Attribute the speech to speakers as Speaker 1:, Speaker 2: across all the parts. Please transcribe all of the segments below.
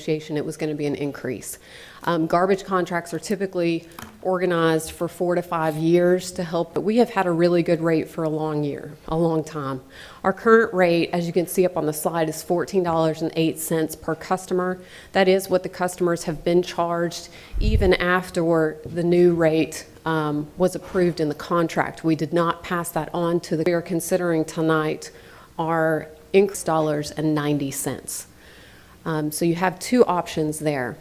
Speaker 1: negotiation it was going to be an increase. Garbage contracts are typically organized for 4 to 5 years to help, but we have had a really good rate for a long time. Our current rate, as you can see up on the slide, is $14.08 per customer. That is what the customers have been charged even after the new rate was approved in the contract. We did not pass that on to we are considering tonight our increase $90. So you have two options there.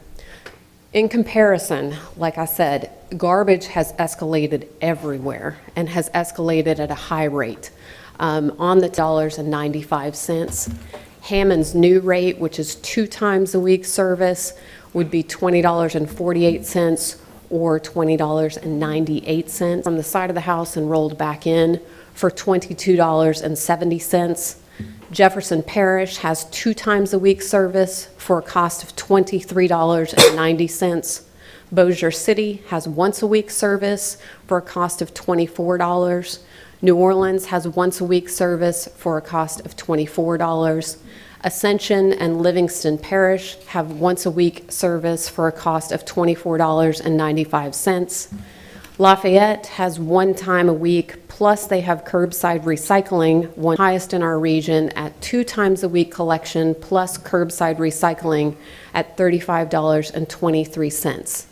Speaker 1: In comparison, like I said, garbage has escalated everywhere and has escalated at a high rate. On the $95. Hammond's new rate, which is 2 times a week service, would be $20.48 or $20.98 from the side of the house and rolled back in for $22.70. Jefferson Parish has 2 times a week service for a cost of $23.90. Bossier City has once a week service for a cost of $24. New Orleans has once a week service for a cost of $24. Ascension and Livingston Parish have once a week service for a cost of $24.95. Lafayette has 1 time a week, plus they have curbside recycling, one highest in our region at 2 times a week collection plus curbside recycling at $35.23.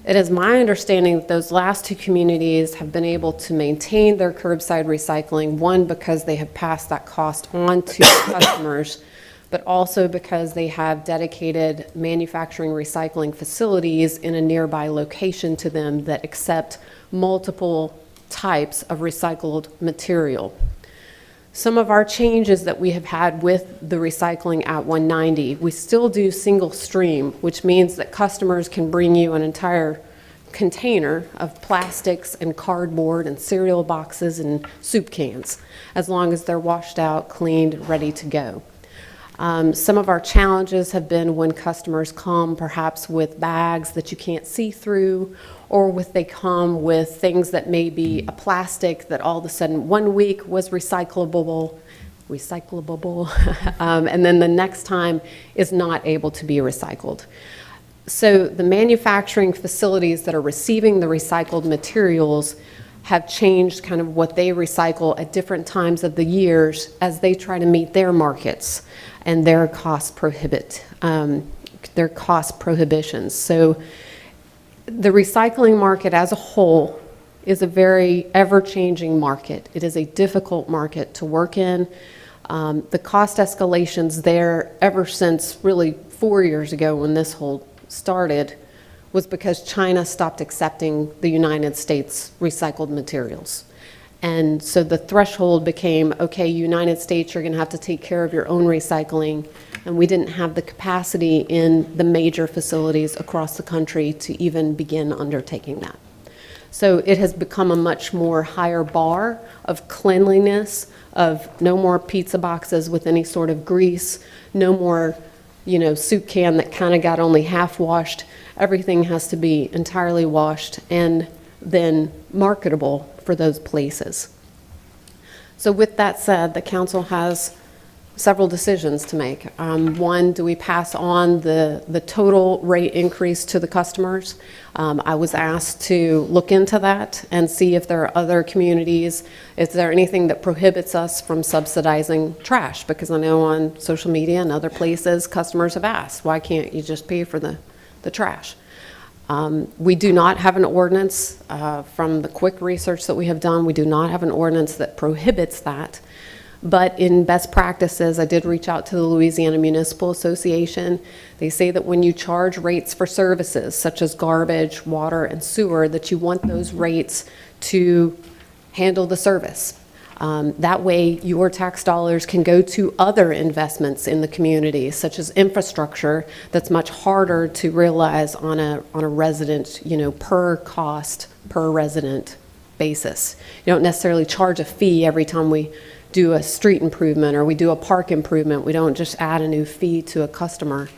Speaker 1: It is my understanding that those last 2 communities have been able to maintain their curbside recycling, one, because they have passed that cost on to customers, but also because they have dedicated manufacturing recycling facilities in a nearby location to them that accept multiple types of recycled material. Some of our changes that we have had with the recycling at 190, we still do single stream, which means that customers can bring you an entire container of plastics and cardboard and cereal boxes and soup cans, as long as they're washed out, cleaned, ready to go. Some of our challenges have been when customers come perhaps with bags that you can't see through, or they come with things that may be a plastic that all of a sudden 1 week was recyclable, and then the next time is not able to be recycled. So the manufacturing facilities that are receiving the recycled materials have changed kind of what they recycle at different times of the years as they try to meet their markets and their cost prohibitions. So the recycling market as a whole is a very ever-changing market. It is a difficult market to work in. The cost escalations there ever since really 4 years ago when this whole started was because China stopped accepting the United States recycled materials. And so the threshold became, okay, United States, you're going to have to take care of your own recycling. And we didn't have the capacity in the major facilities across the country to even begin undertaking that. So it has become a much more higher bar of cleanliness, of no more pizza boxes with any sort of grease, no more, soup can that kind of got only half washed. Everything has to be entirely washed and then marketable for those places. So with that said, the council has several decisions to make. One, do we pass on the total rate increase to the customers? I was asked to look into that and see if there are other communities, is there anything that prohibits us from subsidizing trash? Because I know on social media and other places, customers have asked, why can't you just pay for the trash? We do not have an ordinance, from the quick research that we have done, we do not have an ordinance that prohibits that. But in best practices, I did reach out to the Louisiana Municipal Association. They say that when you charge rates for services such as garbage, water, and sewer, that you want those rates to handle the service. That way your tax dollars can go to other investments in the community, such as infrastructure that's much harder to realize on a resident, per resident basis. You don't necessarily charge a fee every time we do a street improvement or we do a park improvement. We don't just add a new fee to a customer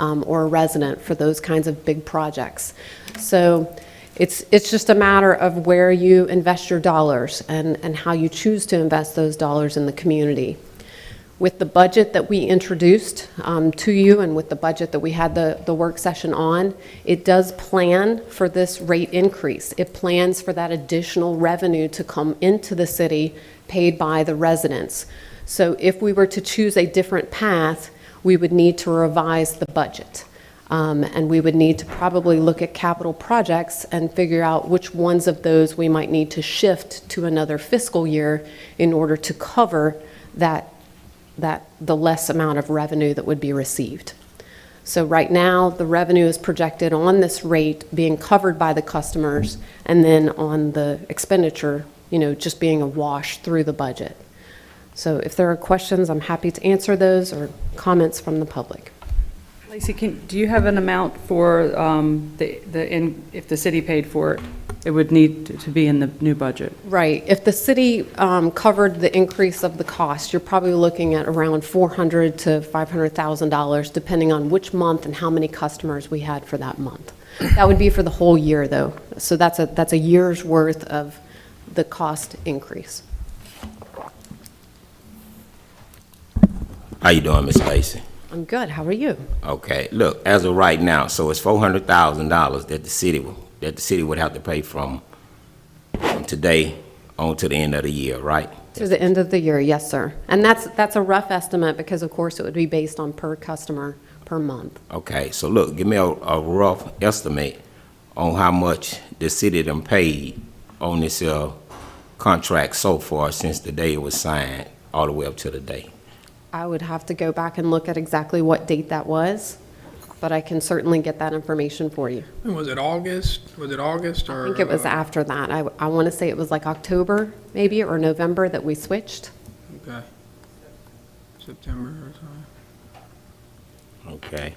Speaker 1: or a resident for those kinds of big projects. So it's just a matter of where you invest your dollars and how you choose to invest those dollars in the community. With the budget that we introduced to you and with the budget that we had the work session on, it does plan for this rate increase. It plans for that additional revenue to come into the city paid by the residents. So if we were to choose a different path, we would need to revise the budget. And we would need to probably look at capital projects and figure out which ones of those we might need to shift to another fiscal year in order to cover the less amount of revenue that would be received. So right now, the revenue is projected on this rate being covered by the customers, and then on the expenditure, just being a wash through the budget. So if there are questions, I'm happy to answer those, or comments from the public.
Speaker 2: Lacey, do you have an amount for if the city paid for it? It would need to be in the new budget.
Speaker 1: Right. If the city covered the increase of the cost, you're probably looking at around $400,000 to $500,000, depending on which month and how many customers we had for that month. That would be for the whole year, though. So that's a year's worth of the cost increase.
Speaker 3: How you doing, Ms. Lacey?
Speaker 1: I'm good. How are you?
Speaker 3: Okay. Look, as of right now, so it's $400,000 that the city would have to pay from today on to the end of the year, right?
Speaker 1: To the end of the year, yes, sir. And that's a rough estimate because, of course, it would be based on per customer per month.
Speaker 3: Okay. So look, give me a rough estimate on how much the city done paid on this contract so far since the day it was signed all the way up to the day.
Speaker 1: I would have to go back and look at exactly what date that was, but I can certainly get that information for you.
Speaker 4: Was it August? Was it August or?
Speaker 1: I think it was after that. I want to say it was like October maybe or November that we switched.
Speaker 4: Okay. September or something.
Speaker 3: Okay.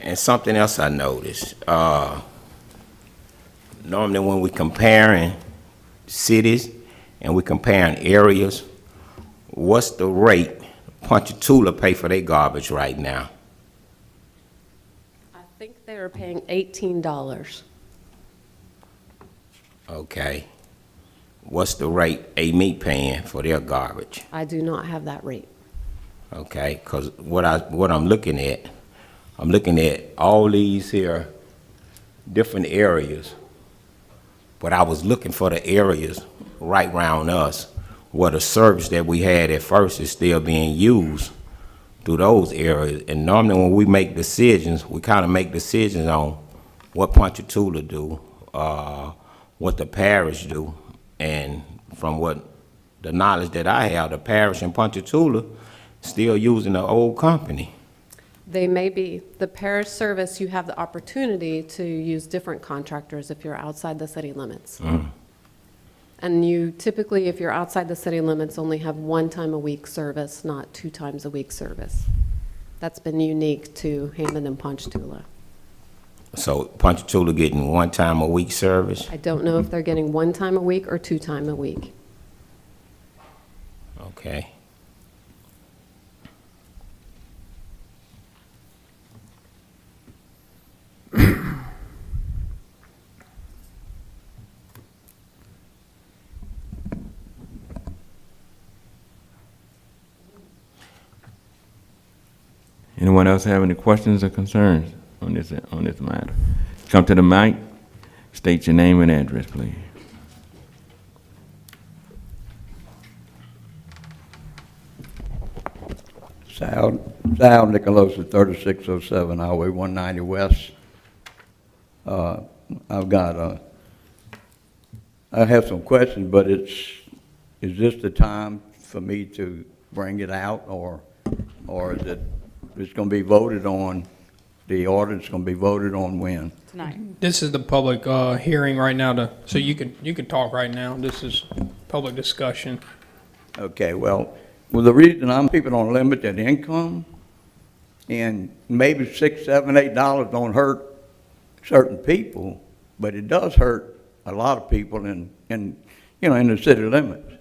Speaker 3: And something else I noticed, normally when we're comparing cities and we're comparing areas, what's the rate Ponchatoula pay for their garbage right now?
Speaker 1: I think they were paying $18.
Speaker 3: Okay. What's the rate Amite paying for their garbage?
Speaker 1: I do not have that rate.
Speaker 3: Okay, because what I'm looking at all these here different areas, but I was looking for the areas right around us where the service that we had at first is still being used through those areas. And normally when we make decisions, we kind of make decisions on what Ponchatoula do, what the parish do, and from what the knowledge that I have, the parish in Ponchatoula still using the old company.
Speaker 1: They may be. The parish service, you have the opportunity to use different contractors if you're outside the city limits. And you typically, if you're outside the city limits, only have 1 time a week service, not 2 times a week service. That's been unique to Hammond and Ponchatoula.
Speaker 3: So Ponchatoula getting 1 time a week service?
Speaker 1: I don't know if they're getting 1 time a week or 2 time a week.
Speaker 3: Okay.
Speaker 5: Anyone else have any questions or concerns on this matter? Come to the mic. State your name and address, please.
Speaker 6: Sal Nicolosi, 3607 Highway 190 West. I have some questions, but is this the time for me to bring it out, or is it's going to be voted on, the ordinance going to be voted on when?
Speaker 2: Tonight.
Speaker 4: This is the public hearing right now, so you can talk right now. This is public discussion.
Speaker 6: Okay, well, the reason I'm keeping on limited income, and maybe $6, $7, $8 don't hurt certain people, but it does hurt a lot of people in the city limits.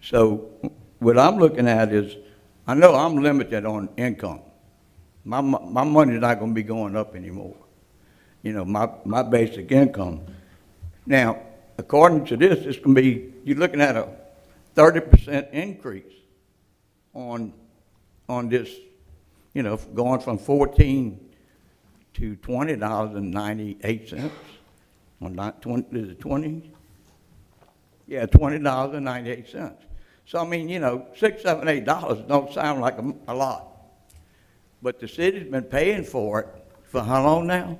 Speaker 6: So what I'm looking at is, I know I'm limited on income, my money's not gonna be going up anymore. You know, my basic income. Now, according to this, it's gonna be, you're looking at a 30% increase on this, you know, going from 14 to $20.98. Or not 20, is it 20? Yeah, $20.98. So I mean, you know, $6, $7, $8 don't sound like a lot. But the city's been paying for it for how long now?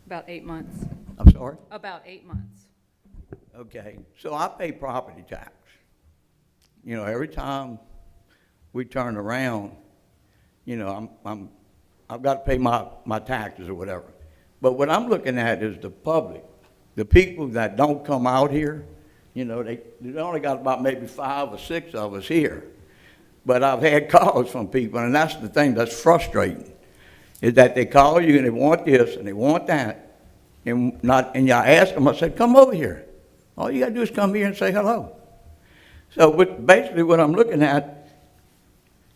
Speaker 2: About 8 months.
Speaker 6: I'm sorry?
Speaker 2: About 8 months.
Speaker 6: Okay, so I pay property tax. You know, every time we turn around, you know, I've got to pay my taxes or whatever. But what I'm looking at is the public, the people that don't come out here. You know, they only got about maybe 5 or 6 of us here. But I've had calls from people, and that's the thing that's frustrating, is that they call you and they want this and they want that, and you ask them, I said, come over here. All you got to do is come here and say hello. So basically what I'm looking at,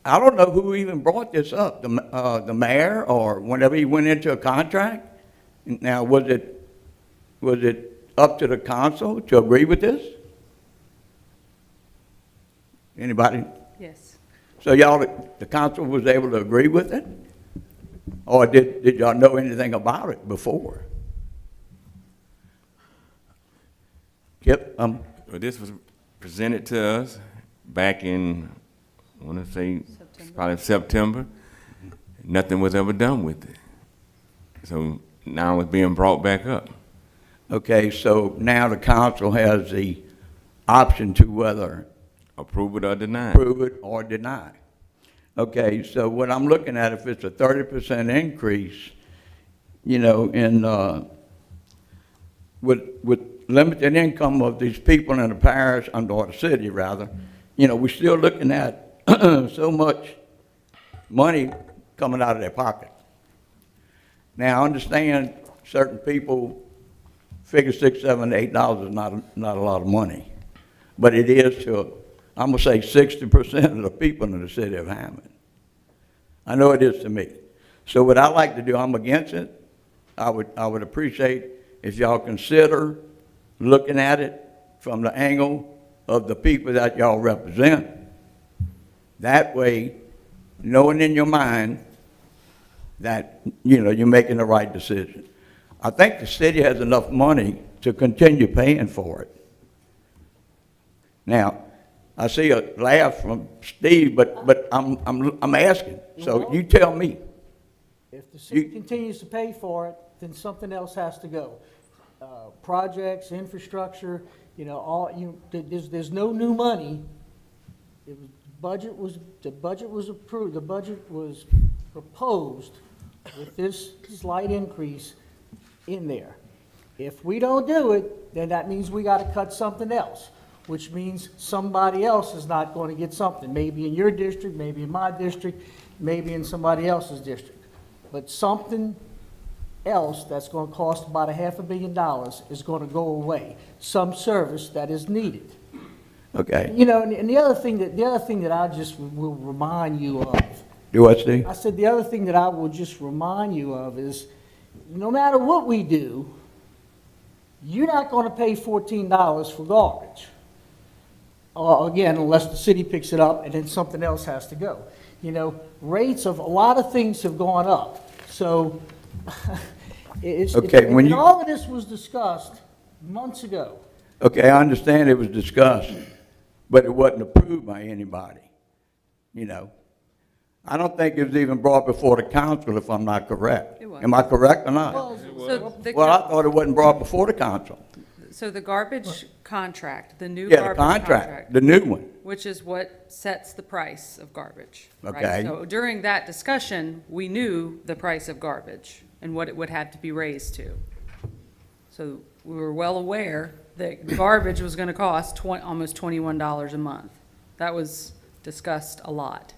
Speaker 6: I don't know who even brought this up, the mayor or whenever he went into a contract. Now, was it up to the council to agree with this? Anybody?
Speaker 2: Yes.
Speaker 6: So the council was able to agree with it? Or did y'all know anything about it before? Yep.
Speaker 5: Well, this was presented to us back in, I want to say, probably September. Nothing was ever done with it. So now it's being brought back up.
Speaker 6: Okay, so now the council has the option to whether
Speaker 5: Approve it or deny it.
Speaker 6: approve it or deny. Okay, so what I'm looking at, if it's a 30% increase, you know, in, with limited income of these people in the parish, or the city rather, you know, we're still looking at so much money coming out of their pocket. Now, I understand certain people figure $6, $7, $8 is not a lot of money, but it is to, I'm gonna say 60% of the people in the city of Hammond. I know it is to me. So what I like to do, I'm against it. I would appreciate if y'all consider looking at it from the angle of the people that y'all represent. That way, knowing in your mind that, you know, you're making the right decision. I think the city has enough money to continue paying for it. Now, I see a laugh from Steve, but I'm asking. So you tell me.
Speaker 7: If the city continues to pay for it, then something else has to go. Projects, infrastructure, you know, there's no new money. The budget was approved, the budget was proposed with this slight increase in there. If we don't do it, then that means we gotta cut something else, which means somebody else is not going to get something. Maybe in your district, maybe in my district, maybe in somebody else's district. But something else that's going to cost about $500 million is going to go away. Some service that is needed.
Speaker 6: Okay.
Speaker 7: You know, and the other thing that I just will remind you of.
Speaker 6: Do what, Steve?
Speaker 7: I said the other thing that I will just remind you of is, no matter what we do, you're not going to pay $14 for garbage. Again, unless the city picks it up and then something else has to go. You know, rates of a lot of things have gone up. So, all of this was discussed months ago.
Speaker 6: Okay, I understand it was discussed, but it wasn't approved by anybody, you know. I don't think it was even brought before the council, if I'm not correct.
Speaker 2: It was.
Speaker 6: Am I correct or not?
Speaker 2: So
Speaker 6: Well, I thought it wasn't brought before the council.
Speaker 2: So the garbage contract, the new
Speaker 6: Yeah, the
Speaker 2: garbage
Speaker 6: contract, the new one.
Speaker 2: which is what sets the price of garbage. right?
Speaker 6: Okay.
Speaker 2: So during that discussion, we knew the price of garbage and what it would have to be raised to. So we were well aware that garbage was going to cost almost $21 a month. That was discussed a lot.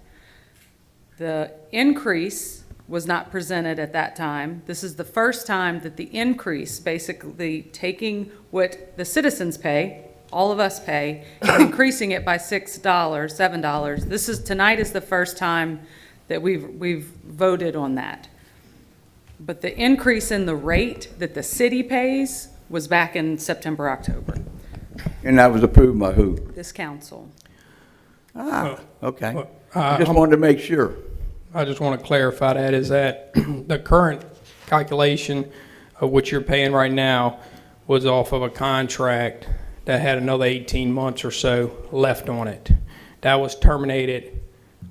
Speaker 2: The increase was not presented at that time. This is the first time that the increase, basically taking what the citizens pay, all of us pay, and increasing it by $6, $7. Tonight is the first time that we've voted on that. But the increase in the rate that the city pays was back in September, October,
Speaker 6: And that was approved by who?
Speaker 2: this council.
Speaker 6: Ah, okay.
Speaker 4: well,
Speaker 6: I just wanted to make sure.
Speaker 4: I just want to clarify that is that the current calculation of what you're paying right now was off of a contract that had another 18 months or so left on it. That was terminated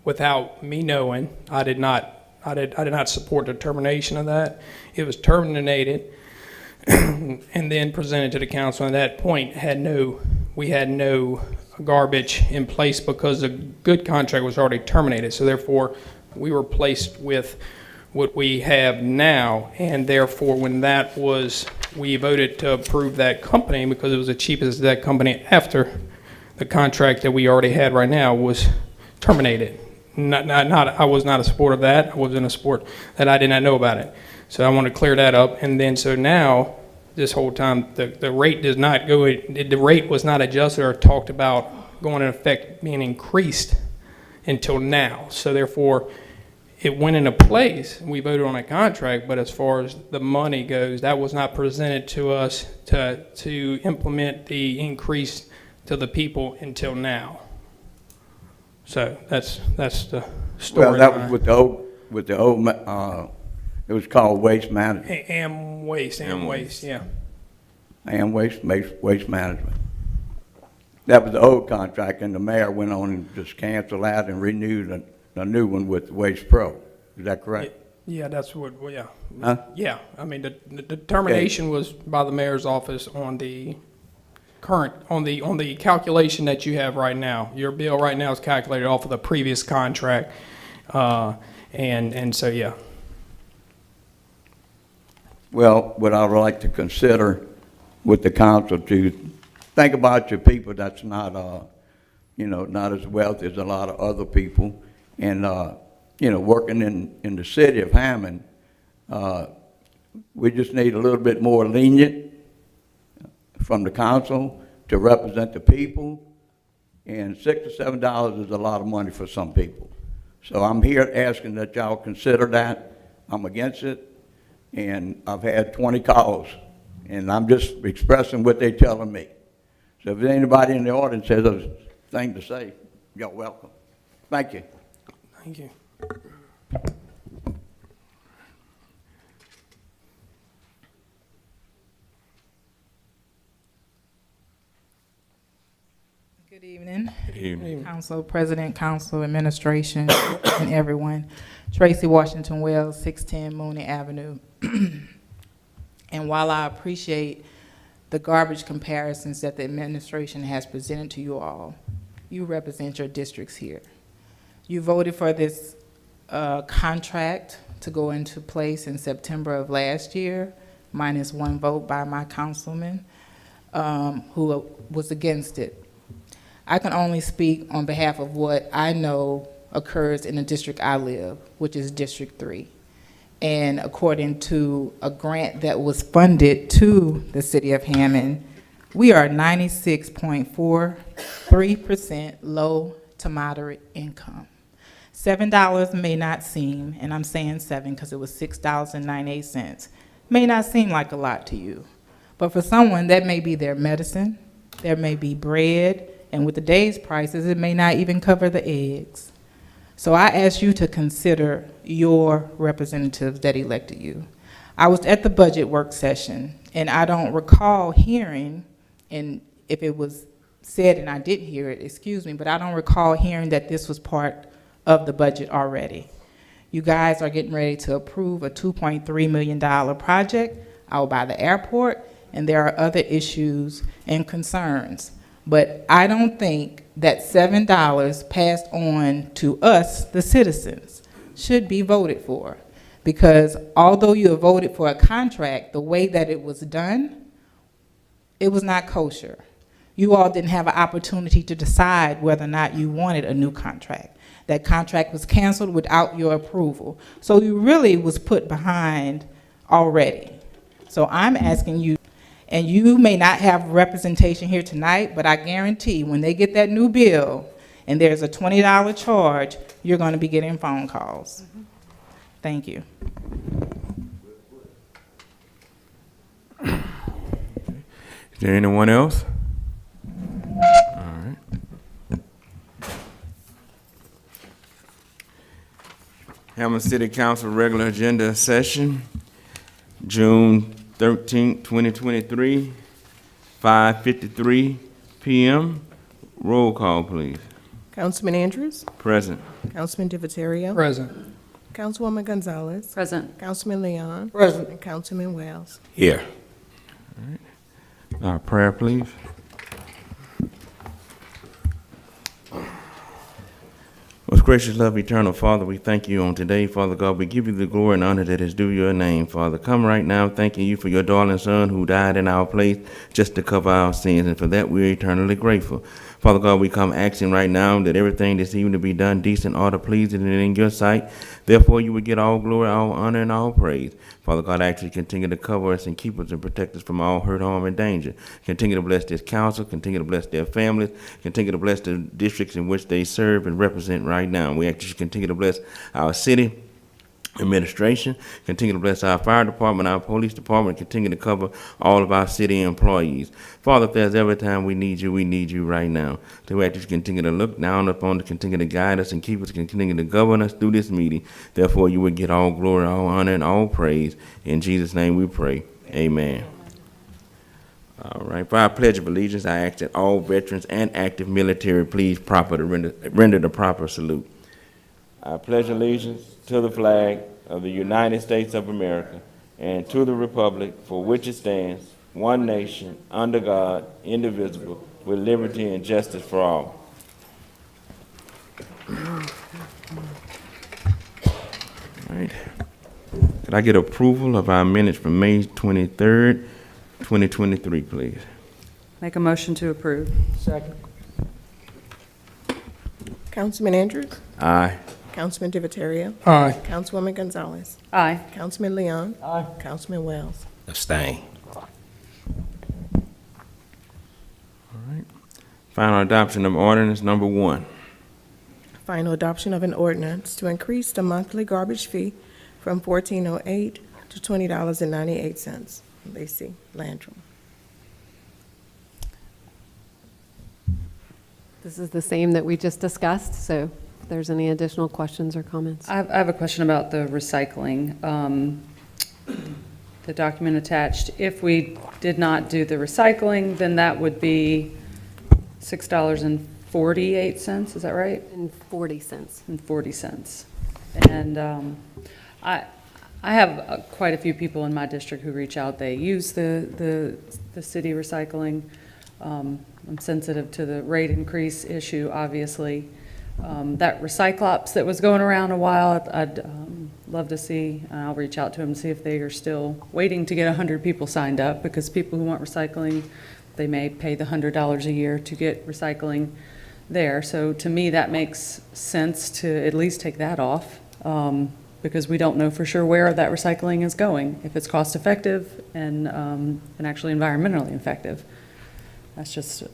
Speaker 4: without me knowing. I did not support the termination of that. It was terminated and then presented to the council. At that point, we had no garbage in place because the good contract was already terminated. So therefore, we were placed with what we have now, and therefore, when we voted to approve that company because it was the cheapest of that company after the contract that we already had right now was terminated. I was not a support of that. I was in a support that I did not know about it. So I want to clear that up. And then, so now, this whole time, the rate does not go, the rate was not adjusted or talked about going in effect being increased until now. So therefore, it went into place. We voted on a contract, but as far as the money goes, that was not presented to us to implement the increase to the people until now. So that's the story.
Speaker 6: Well, that was with the old, it was called Waste Management.
Speaker 4: Am waste, yeah.
Speaker 6: And waste management. That was the old contract, and the mayor went on and just canceled that and renewed a new one with Waste Pro. Is that correct?
Speaker 4: Yeah, that's what, well, yeah.
Speaker 6: Huh?
Speaker 4: Yeah, I mean, the termination was by the mayor's office on the current, on the calculation that you have right now. Your bill right now is calculated off of the previous contract, and so, yeah.
Speaker 6: Well, what I would like to consider with the council to think about your people that's not, not as wealthy as a lot of other people. And, working in the city of Hammond, we just need a little bit more lenient from the council to represent the people. And $6 to $7 is a lot of money for some people. So I'm here asking that y'all consider that. I'm against it. And I've had 20 calls, and I'm just expressing what they're telling me. So if there's anybody in the audience has a thing to say, you're welcome. Thank you.
Speaker 4: Thank you.
Speaker 8: Good evening.
Speaker 5: Good evening.
Speaker 8: Council President, Council Administration, and everyone. Tracy Washington Wells, 610 Mooney Avenue. And while I appreciate the garbage comparisons that the administration has presented to you all, you represent your districts here. You voted for this contract to go into place in September of last year, minus one vote by my councilman who was against it. I can only speak on behalf of what I know occurs in the district I live, which is District 3. And according to a grant that was funded to the city of Hammond, we are 96.43% low to moderate income. $7 may not seem, and I'm saying 7 because it was $6.98, may not seem like a lot to you. But for someone, that may be their medicine, there may be bread, and with today's prices, it may not even cover the eggs. So I ask you to consider your representatives that elected you. I was at the budget work session, and I don't recall hearing, and if it was said and I didn't hear it, excuse me, but I don't recall hearing that this was part of the budget already. You guys are getting ready to approve a $2.3 million project out by the airport, and there are other issues and concerns. But I don't think that $7 passed on to us, the citizens, should be voted for. Because although you have voted for a contract, the way that it was done, it was not kosher. You all didn't have an opportunity to decide whether or not you wanted a new contract. That contract was canceled without your approval. So you really was put behind already. So I'm asking you, and you may not have representation here tonight, but I guarantee when they get that new bill and there's a $20 charge, you're going to be getting phone calls. Thank you.
Speaker 5: Is there anyone else? All right. Hammond City Council regular agenda session, June 13th, 2023, 5:53 p.m. Roll call, please.
Speaker 9: Councilman Andrews,
Speaker 5: Present.
Speaker 9: Councilman Divatario,
Speaker 4: Present.
Speaker 9: Councilwoman Gonzalez,
Speaker 2: Present.
Speaker 9: Councilman Leon,
Speaker 7: Present.
Speaker 9: and Councilman Wells.
Speaker 3: Here.
Speaker 5: Our prayer, please. Most gracious, love, eternal Father, we thank you on today, Father God. We give you the glory and honor that is due your name, Father. Come right now, thanking you for your darling Son who died in our place just to cover our sins, and for that we're eternally grateful. Father God, we come asking right now that everything this evening to be done decent, order, pleasing, and in your sight. Therefore, you would get all glory, all honor, and all praise. Father God, I actually continue to cover us and keep us and protect us from all hurt, harm, and danger. Continue to bless this council. Continue to bless their families. Continue to bless the districts in which they serve and represent right now. We actually continue to bless our city administration, continue to bless our fire department, our police department, continue to cover all of our city employees. Father, if there's every time we need you right now. So we actually continue to look down upon to continue to guide us and keep us, continue to govern us through this meeting. Therefore, you would get all glory, all honor, and all praise. In Jesus' name we pray. Amen. All right. For our Pledge of Allegiance, I ask that all veterans and active military please render the proper salute. I pledge allegiance to the flag of the United States of America and to the republic for which it stands, one nation, under God, indivisible, with liberty and justice for all. All right. Could I get approval of our minutes from May 23rd, 2023, please?
Speaker 2: Make a motion to approve.
Speaker 7: Second.
Speaker 9: Councilman Andrews,
Speaker 5: Aye.
Speaker 9: Councilman Divatario,
Speaker 4: Aye.
Speaker 9: Councilwoman Gonzalez,
Speaker 2: Aye.
Speaker 9: Councilman Leon,
Speaker 7: Aye.
Speaker 9: Councilman Wells.
Speaker 3: Abstain.
Speaker 5: Final adoption of ordinance number 1.
Speaker 9: Final adoption of an ordinance to increase the monthly garbage fee from $14.08 to $20.98. Lacey Landrum.
Speaker 1: This is the same that we just discussed, so if there's any additional questions or comments.
Speaker 2: I have a question about the recycling. The document attached, if we did not do the recycling, then that would be $6.48, is that right?
Speaker 1: And 40 cents.
Speaker 2: And 40 cents. And I have quite a few people in my district who reach out. They use the city recycling. I'm sensitive to the rate increase issue, obviously. That Recyclops that was going around a while, I'd love to see, and I'll reach out to them and see if they are still waiting to get 100 people signed up, because people who want recycling, they may pay the $100 a year to get recycling there. So to me, that makes sense to at least take that off, because we don't know for sure where that recycling is going, if it's cost effective and actually environmentally effective. That's just,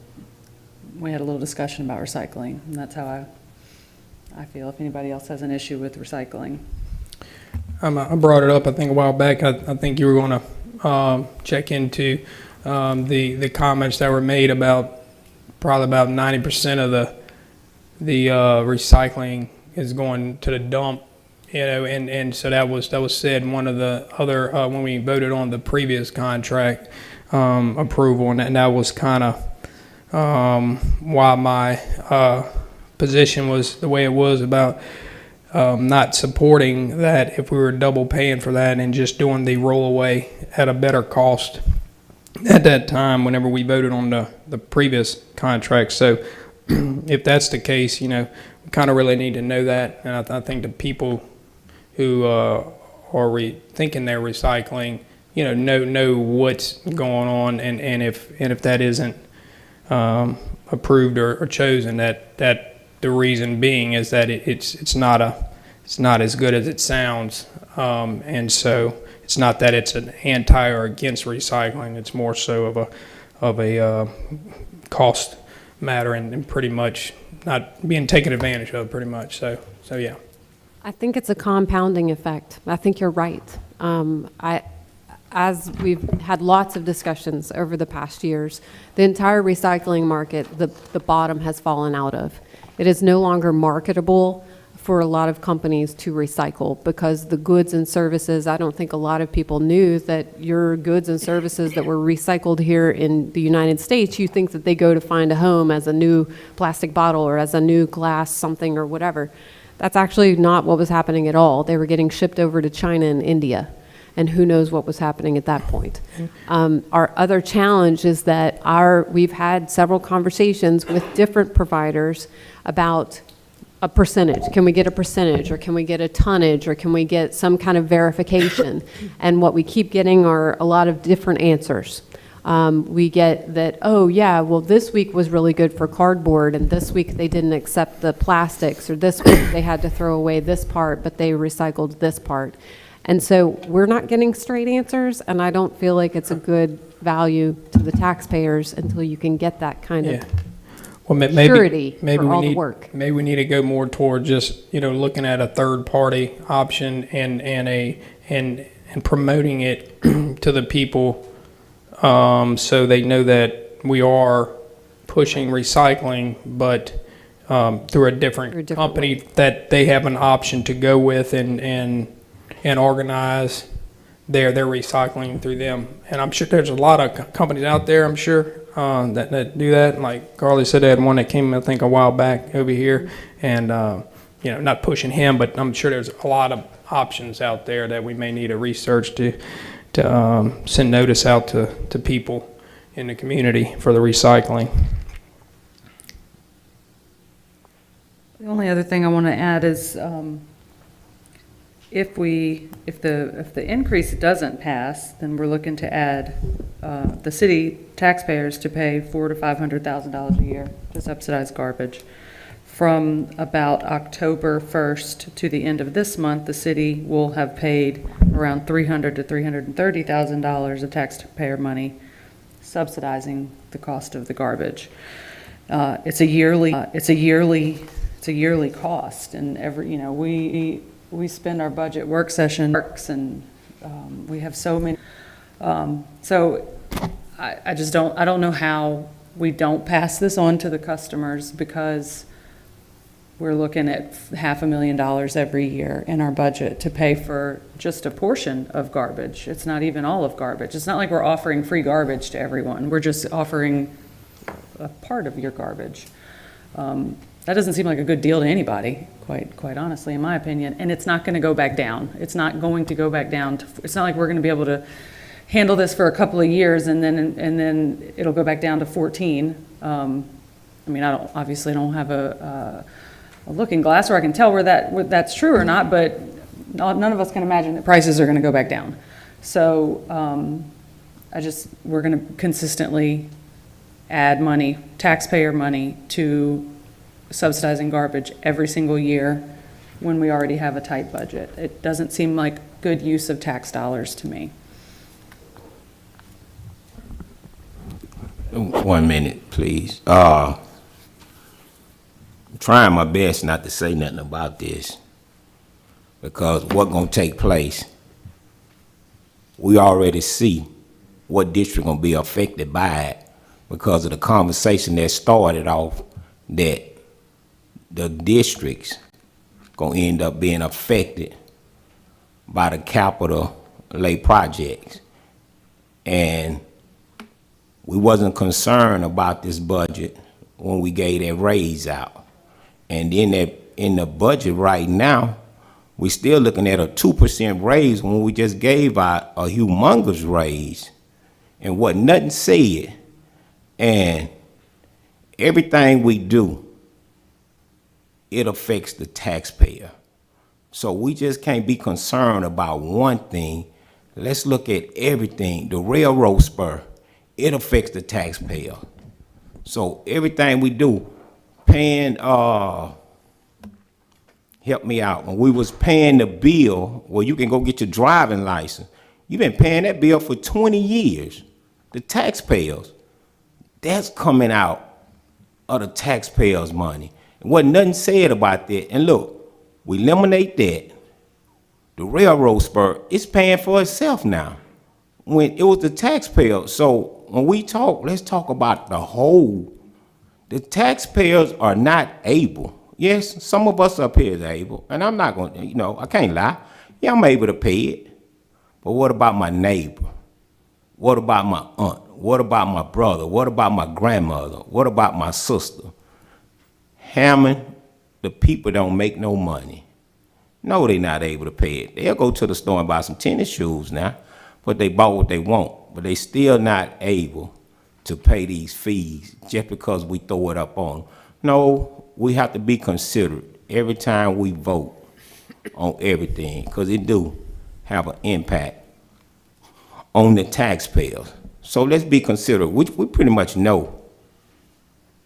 Speaker 2: we had a little discussion about recycling, and that's how I feel. If anybody else has an issue with recycling.
Speaker 4: I brought it up, I think, a while back. I think you were going to check into the comments that were made about probably about 90% of the recycling is going to the dump, you know, and so that was said in one of the other when we voted on the previous contract approval, and that was kind of why my position was the way it was about not supporting that if we were double paying for that and just doing the rollaway at a better cost at that time whenever we voted on the previous contract. So if that's the case, you know, we kind of really need to know that. And I think the people who are thinking they're recycling, you know what's going on, and if that isn't approved or chosen, that the reason being is that it's not as good as it sounds, and so it's not that it's an anti or against recycling. It's more so of a cost matter and pretty much not being taken advantage of pretty much. So yeah.
Speaker 1: I think it's a compounding effect. I think you're right. As we've had lots of discussions over the past years, the entire recycling market, the bottom has fallen out of. It is no longer marketable for a lot of companies to recycle because the goods and services, I don't think a lot of people knew that your goods and services that were recycled here in the United States, you think that they go to find a home as a new plastic bottle or as a new glass something or whatever. That's actually not what was happening at all. They were getting shipped over to China and India, and who knows what was happening at that point. Our other challenge is that we've had several conversations with different providers about a percentage. Can we get a percentage, or can we get a tonnage, or can we get some kind of verification? And what we keep getting are a lot of different answers. We get that, oh yeah, well this week was really good for cardboard, and this week they didn't accept the plastics, or this week they had to throw away this part, but they recycled this part. And so we're not getting straight answers, and I don't feel like it's a good value to the taxpayers until you can get that kind of surety for all the work.
Speaker 4: Maybe we need to go more toward just, looking at a third party option and promoting it to the people, so they know that we are pushing recycling, but through a different company
Speaker 1: way.
Speaker 4: that they have an option to go with and organize their recycling through them. And I'm sure there's a lot of companies out there, I'm sure, that do that. Like Carly said, they had one that came, I think, a while back over here, and not pushing him, but I'm sure there's a lot of options out there that we may need to research to send notice out to people in the community for the recycling.
Speaker 2: The only other thing I want to add is, if the increase doesn't pass, then we're looking to add the city taxpayers to pay $400,000 to $500,000 a year to subsidize garbage. From about October 1st to the end of this month, the city will have paid around $300,000 to $330,000 of taxpayer money subsidizing the cost of the garbage. It's a yearly cost, and we spend our budget work session and we have so many. So I don't know how we don't pass this on to the customers, because we're looking at $500,000 every year in our budget to pay for just a portion of garbage. It's not even all of garbage. It's not like we're offering free garbage to everyone. We're just offering a part of your garbage. That doesn't seem like a good deal to anybody, quite honestly, in my opinion. And it's not going to go back down. It's not going to go back down. It's not like we're going to be able to handle this for a couple of years and then it'll go back down to 14. I obviously don't have a looking glass where I can tell where that's true or not, but none of us can imagine that prices are going to go back down. So we're going to consistently add money, taxpayer money, to subsidizing garbage every single year when we already have a tight budget. It doesn't seem like good use of tax dollars to me.
Speaker 3: 1 minute, please. Trying my best not to say nothing about this, because what's going to take place, we already see what district going to be affected by it because of the conversation that started off that the districts going to end up being affected by the capital lay projects. And we wasn't concerned about this budget when we gave that raise out. And then in the budget right now, we're still looking at a 2% raise when we just gave out a humongous raise and wasn't nothing said. And everything we do, it affects the taxpayer. So we just can't be concerned about one thing. Let's look at everything. The railroad spur, it affects the taxpayer. So everything we do, paying, help me out. When we was paying the bill, well, you can go get your driving license. You've been paying that bill for 20 years. The taxpayers, that's coming out of the taxpayers' money. And wasn't nothing said about that. And look, we eliminate that. The railroad spur, it's paying for itself now. When it was the taxpayers. So when we talk, let's talk about the whole. The taxpayers are not able. Yes, some of us up here is able, and I'm not going to, you know, I can't lie. Yeah, I'm able to pay it. But what about my neighbor? What about my aunt? What about my brother? What about my grandmother? What about my sister? Hammond, the people don't make no money. No, they're not able to pay it. They'll go to the store and buy some tennis shoes now, but they bought what they want. But they still not able to pay these fees just because we throw it up on them. No, we have to be considerate every time we vote on everything, because it do have an impact on the taxpayers. So let's be considerate. We pretty much know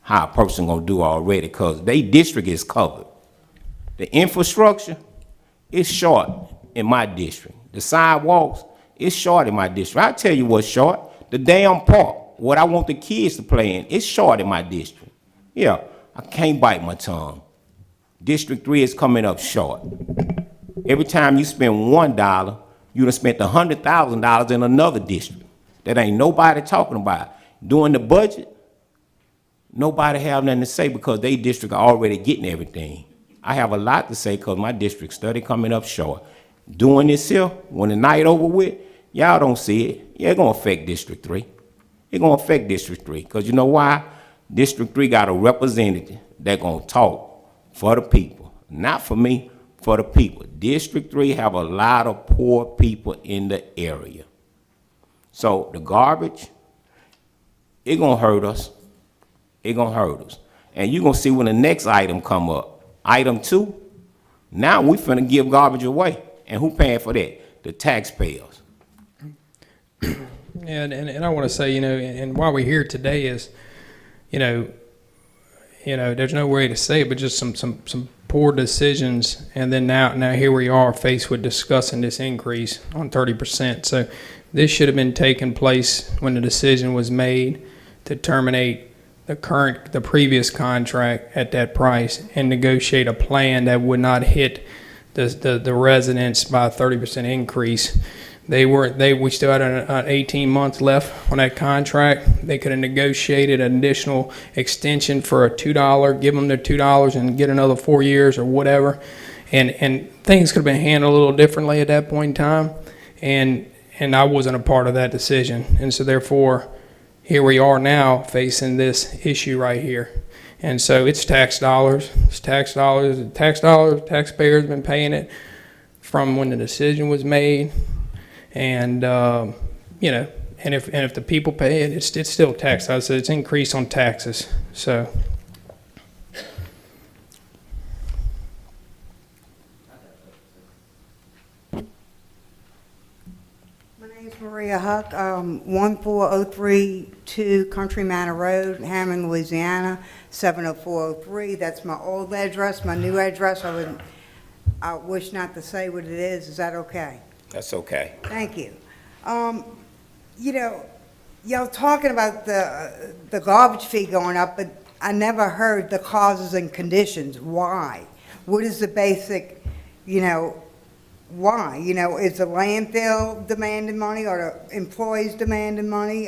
Speaker 3: how a person gonna do already, because their district is covered. The infrastructure is short in my district. The sidewalks is short in my district. I tell you what's short. The damn park, what I want the kids to play in, it's short in my district. Yeah, I can't bite my tongue. District 3 is coming up short. Every time you spend $1, you done spent $100,000 in another district that ain't nobody talking about. During the budget, nobody have nothing to say because they district are already getting everything. I have a lot to say because my district study coming up short. Doing this here, when the night over with, y'all don't see it. Yeah, it's gonna affect District 3. It's gonna affect District 3, because you know why? District 3 got a representative that gonna talk for the people. Not for me, for the people. District 3 have a lot of poor people in the area. So the garbage, it gonna hurt us. It gonna hurt us. And you gonna see when the next item come up. Item 2, now we finna give garbage away. And who paying for that? The taxpayers.
Speaker 4: And I want to say, you know, and why we're here today is, you know, there's no way to say it, but just some poor decisions, and then now here we are faced with discussing this increase on 30%. So this should have been taking place when the decision was made to terminate the previous contract at that price and negotiate a plan that would not hit the residents by a 30% increase. We still had an 18 months left on that contract. They could have negotiated an additional extension for a $2, give them their $2 and get another 4 years or whatever. And things could have been handled a little differently at that point in time. And I wasn't a part of that decision. And so therefore, here we are now facing this issue right here. And so it's tax dollars. It's tax dollars. Taxpayers have been paying it from when the decision was made. And you know, and if the people pay it, it's still tax. I said it's increased on taxes. So.
Speaker 10: My name's Maria Huck, 14032 Country Manor Road, Hammond, Louisiana, 70403. That's my old address. My new address, I wish not to say what it is. Is that okay?
Speaker 3: That's okay.
Speaker 10: Thank you. You know, y'all talking about the garbage fee going up, but I never heard the causes and conditions. Why? What is the basic, you know, why? You know, is the landfill demanding money or the employees demanding money?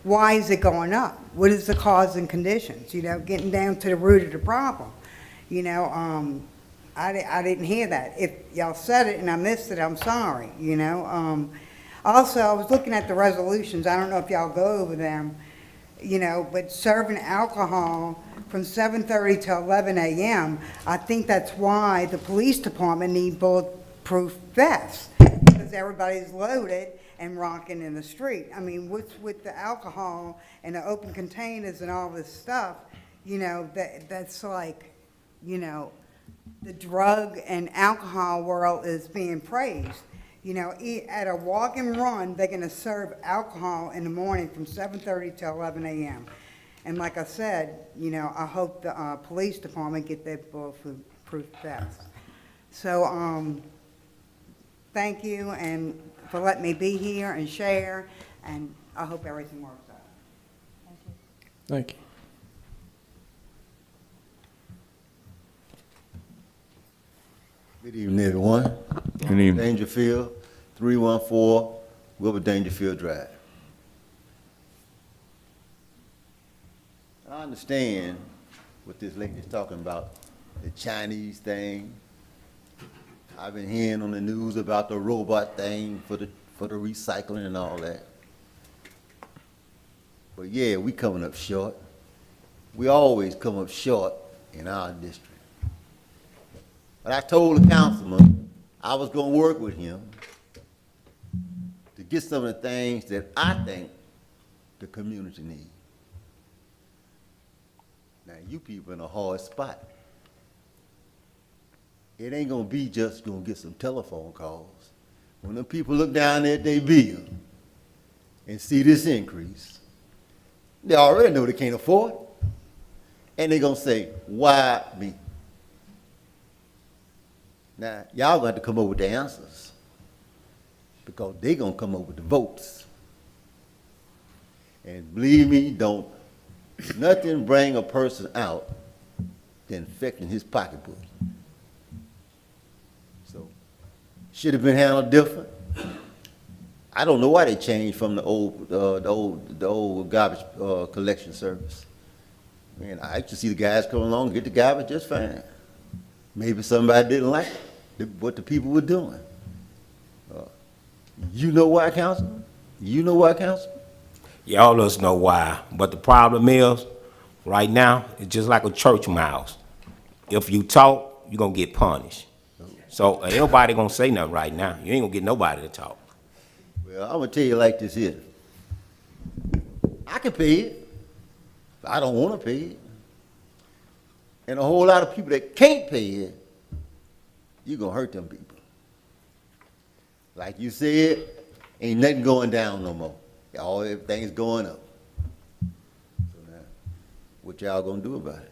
Speaker 10: Why is it going up? What is the cause and conditions? You know, getting down to the root of the problem. You know, I didn't hear that. If y'all said it and I missed it, I'm sorry, you know. Also, I was looking at the resolutions. I don't know if y'all go over them, you know, but serving alcohol from 7:30 to 11 a.m., I think that's why the police department need bulletproof vests, because everybody's loaded and rocking in the street. I mean, with the alcohol and the open containers and all this stuff, you know, that's like, you know, the drug and alcohol world is being praised. You know, at a walk and run, they're going to serve alcohol in the morning from 7:30 to 11 a.m. And like I said, you know, I hope the police department get their bulletproof vests. So, thank you and for letting me be here and share, and I hope everything works out.
Speaker 4: Thank you.
Speaker 11: Good evening, everyone.
Speaker 5: Good evening.
Speaker 11: Dangerfield, 314 Wilbur Dangerfield Drive. I understand what this lady's talking about, the Chinese thing. I've been hearing on the news about the robot thing for the recycling and all that. But yeah, we coming up short. We always come up short in our district. But I told the councilman I was gonna work with him to get some of the things that I think the community needs. Now, you people in a hard spot. It ain't gonna be just gonna get some telephone calls. When the people look down at their bill and see this increase, they already know they can't afford it. And they gonna say, why me? Now, y'all gonna have to come up with the answers because they gonna come up with the votes. And believe me, don't nothing bring a person out than infecting his pocketbook. So, should have been handled different. I don't know why they changed from the old garbage collection service. Man, I used to see the guys come along and get the garbage just fine. Maybe somebody didn't like what the people were doing. You know why, Councilman? You know why, Councilman?
Speaker 3: Yeah, all of us know why. But the problem is, right now, it's just like a church mouse. If you talk, you're gonna get punished. So ain't nobody gonna say nothing right now. You ain't gonna get nobody to talk.
Speaker 11: Well, I'm gonna tell you like this here. I can pay it. I don't wanna pay it. And a whole lot of people that can't pay it, you're gonna hurt them people. Like you said, ain't nothing going down no more. Everything's going up. So now, what y'all gonna do about it?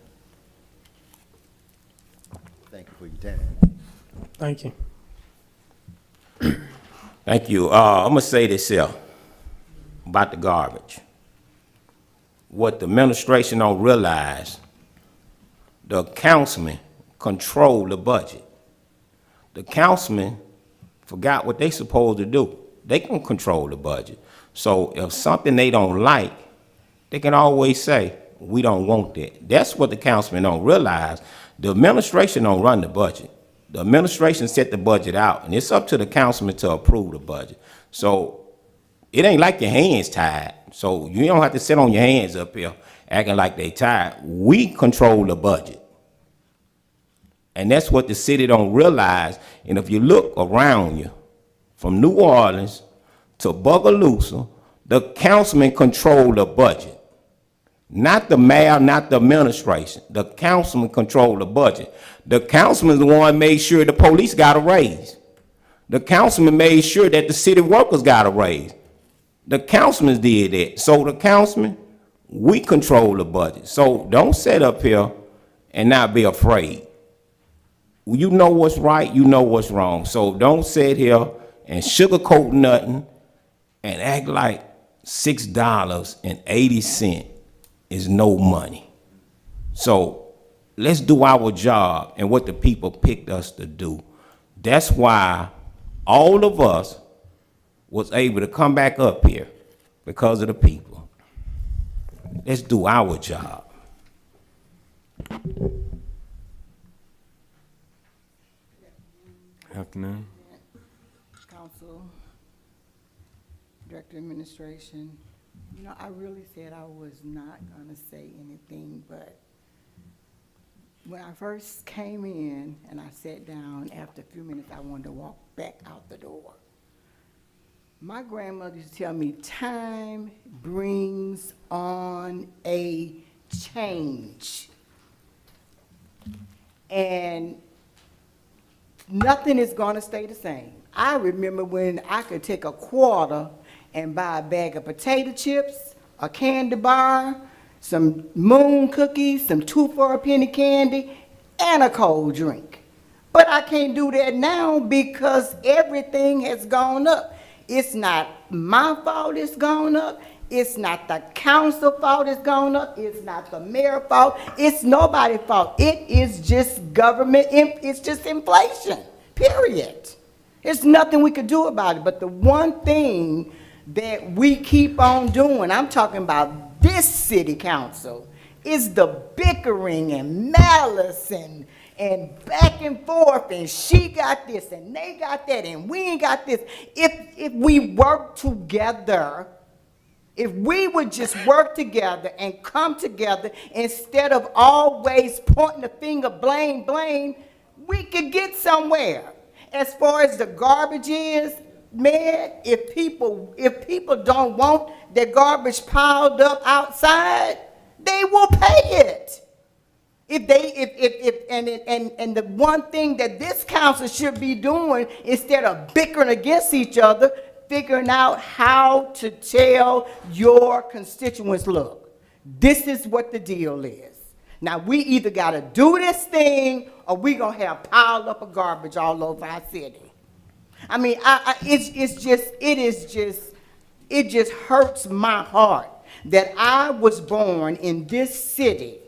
Speaker 11: Thank you for your time.
Speaker 4: Thank you.
Speaker 3: Thank you. I'm gonna say this here about the garbage. What the administration don't realize, the councilmen control the budget. The councilmen forgot what they supposed to do. They can control the budget. So if something they don't like, they can always say, we don't want that. That's what the councilmen don't realize. The administration don't run the budget. The administration set the budget out, and it's up to the councilman to approve the budget. So it ain't like your hands tied. So you don't have to sit on your hands up here acting like they tied. We control the budget. And that's what the city don't realize. And if you look around you, from New Orleans to Bogalusa, the councilmen control the budget. Not the mayor, not the administration. The councilman control the budget. The councilman is the one made sure the police got a raise. The councilman made sure that the city workers got a raise. The councilman did that. So the councilman, we control the budget. So don't sit up here and not be afraid. You know what's right, you know what's wrong. So don't sit here and sugarcoat nothing and act like $6.80 is no money. So let's do our job and what the people picked us to do. That's why all of us was able to come back up here, because of the people. Let's do our job.
Speaker 5: Afternoon.
Speaker 12: Council, Director of Administration, you know, I really said I was not gonna say anything, but when I first came in and I sat down, after a few minutes, I wanted to walk back out the door. My grandmother used to tell me, time brings on a change. And nothing is gonna stay the same. I remember when I could take a quarter and buy a bag of potato chips, a candy bar, some moon cookies, some 2 for a penny candy, and a cold drink. But I can't do that now because everything has gone up. It's not my fault it's gone up. It's not the council fault it's gone up. It's not the mayor's fault. It's nobody's fault. It is just government, it's just inflation. period. There's nothing we could do about it. But the one thing that we keep on doing, I'm talking about this city council, is the bickering and malice and back and forth, and she got this and they got that and we ain't got this. If we work together, if we would just work together and come together instead of always pointing the finger, blame, we could get somewhere. As far as the garbage is, man, if people don't want their garbage piled up outside, they will pay it. And the one thing that this council should be doing, instead of bickering against each other, figuring out how to tell your constituents, look, this is what the deal is. Now, we either got to do this thing or we going to have piled up of garbage all over our city. I mean, it just hurts my heart that I was born in this city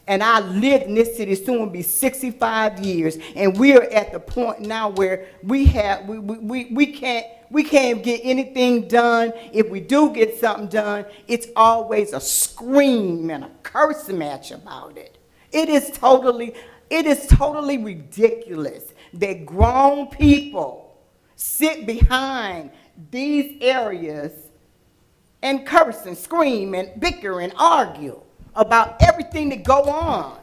Speaker 12: and I lived in this city, soon will be 65 years, and we are at the point now where we can't get anything done. If we do get something done, it's always a scream and a curse match about it. It is totally ridiculous that grown people sit behind these areas and curse and scream and bicker and argue about everything that go on.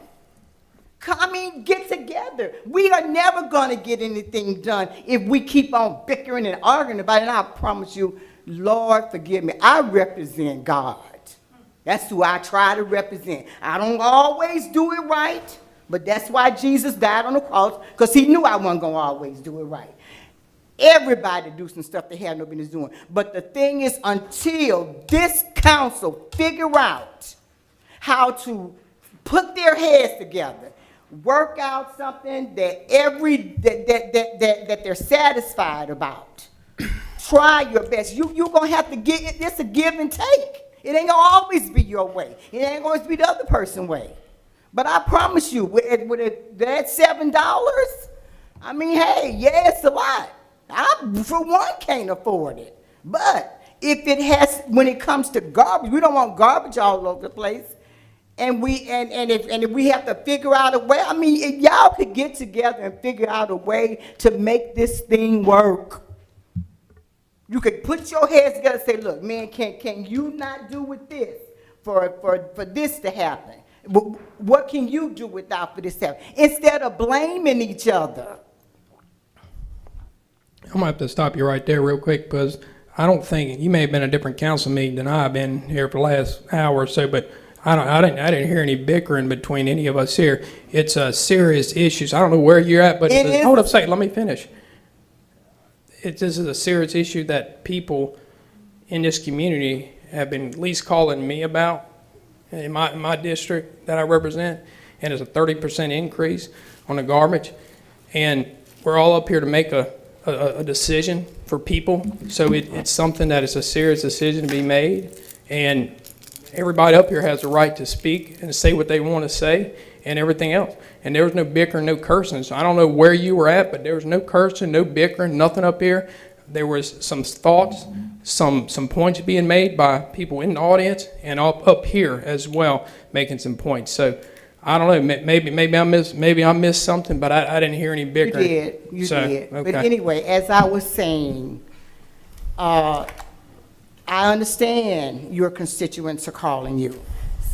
Speaker 12: I mean, get together. We are never going to get anything done if we keep on bickering and arguing about it. And I promise you, Lord, forgive me, I represent God. That's who I try to represent. I don't always do it right, but that's why Jesus died on the cross, because he knew I wasn't going to always do it right. Everybody do some stuff they have no business doing. But the thing is, until this council figure out how to put their heads together, work out something that that they're satisfied about. Try your best. You're gonna have to get it. It's a give and take. It ain't gonna always be your way. It ain't gonna always be the other person's way. But I promise you, with that $7, I mean, hey, yeah, it's a lot. I, for one, can't afford it. But when it comes to garbage, we don't want garbage all over the place. And if we have to figure out a way, I mean, if y'all could get together and figure out a way to make this thing work. You could put your heads together and say, look, man, can you not do with this for this to happen? What can you do without for this to happen? Instead of blaming each other.
Speaker 4: I'm gonna have to stop you right there real quick, because I don't think, you may have been a different council meeting than I've been here for the last hour or so, but I didn't hear any bickering between any of us here. It's serious issues. I don't know where you're at, but hold up a second, let me finish. This is a serious issue that people in this community have been at least calling me about in my district that I represent, and it's a 30% increase on the garbage. And we're all up here to make a decision for people, so it's something that is a serious decision to be made, and everybody up here has a right to speak and say what they want to say and everything else. And there was no bickering, no cursing. So I don't know where you were at, but there was no cursing, no bickering, nothing up here. There was some thoughts, some points being made by people in the audience and up here as well, making some points. So I don't know, maybe I missed something, but I didn't hear any bickering.
Speaker 12: You did. Okay. But anyway, as I was saying, I understand your constituents are calling you.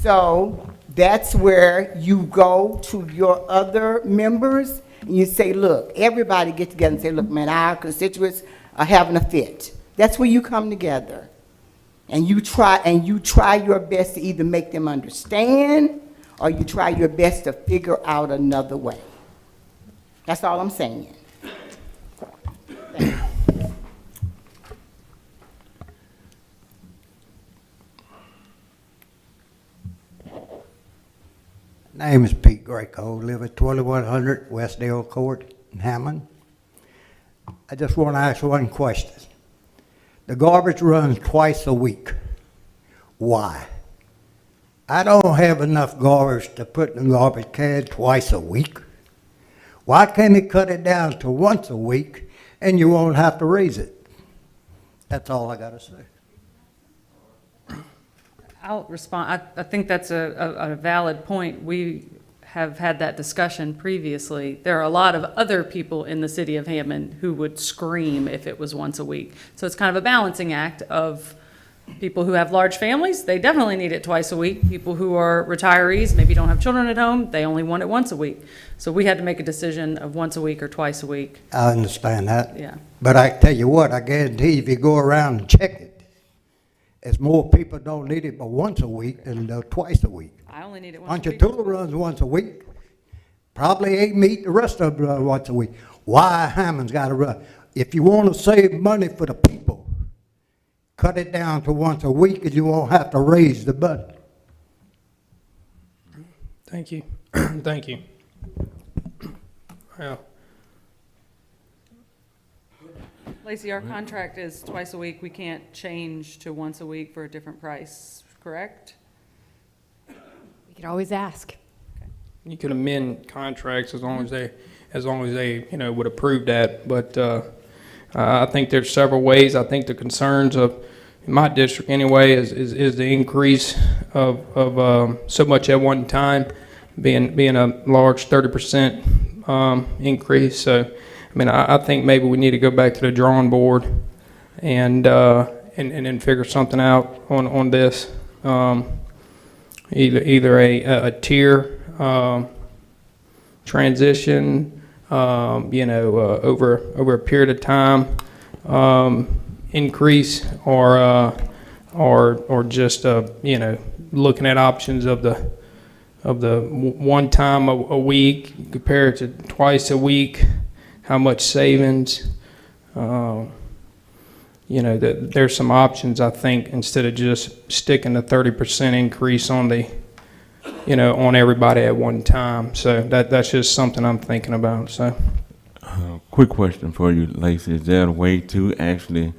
Speaker 12: So that's where you go to your other members and you say, look, everybody get together and say, look, man, our constituents are having a fit. That's where you come together. And you try your best to either make them understand or you try your best to figure out another way. That's all I'm saying. Thank you.
Speaker 13: Name is Pete Greco, live at 2100 Westdale Court in Hammond. I just want to ask one question. The garbage runs twice a week. Why? I don't have enough garbage to put in the garbage can twice a week. Why can't he cut it down to once a week and you won't have to raise it? That's all I gotta say.
Speaker 2: I'll respond. I think that's a valid point. We have had that discussion previously. There are a lot of other people in the city of Hammond who would scream if it was once a week. So it's kind of a balancing act of people who have large families, they definitely need it twice a week. People who are retirees, maybe don't have children at home, they only want it once a week. So we had to make a decision of once a week or twice a week.
Speaker 13: I understand that.
Speaker 2: Yeah.
Speaker 13: But I tell you what, I guarantee if you go around and check it, as more people don't need it but once a week than twice a week.
Speaker 2: I only need it once a week.
Speaker 13: Ponchatoula runs once a week. Probably ain't meet the rest of them once a week. Why Hammond's got to run? If you want to save money for the people, cut it down to once a week and you won't have to raise the budget.
Speaker 4: Thank you. Thank you. Well,
Speaker 2: Lacey, our contract is twice a week. We can't change to once a week for a different price, correct?
Speaker 1: We could always ask.
Speaker 4: you could amend contracts as long as they, you know, would approve that. But I think there's several ways. I think the concerns of in my district anyway is the increase of so much at one time, being a large 30% increase. So I mean, I think maybe we need to go back to the drawing board and then figure something out on this. Either a tier transition, you know, over a period of time increase, or just you know, looking at options of the one time a week compared to twice a week. How much savings? You know, there's some options, I think, instead of just sticking the 30% increase on the, you know, on everybody at one time. So that's just something I'm thinking about. So,
Speaker 5: quick question for you, Lacey. Is there a way to actually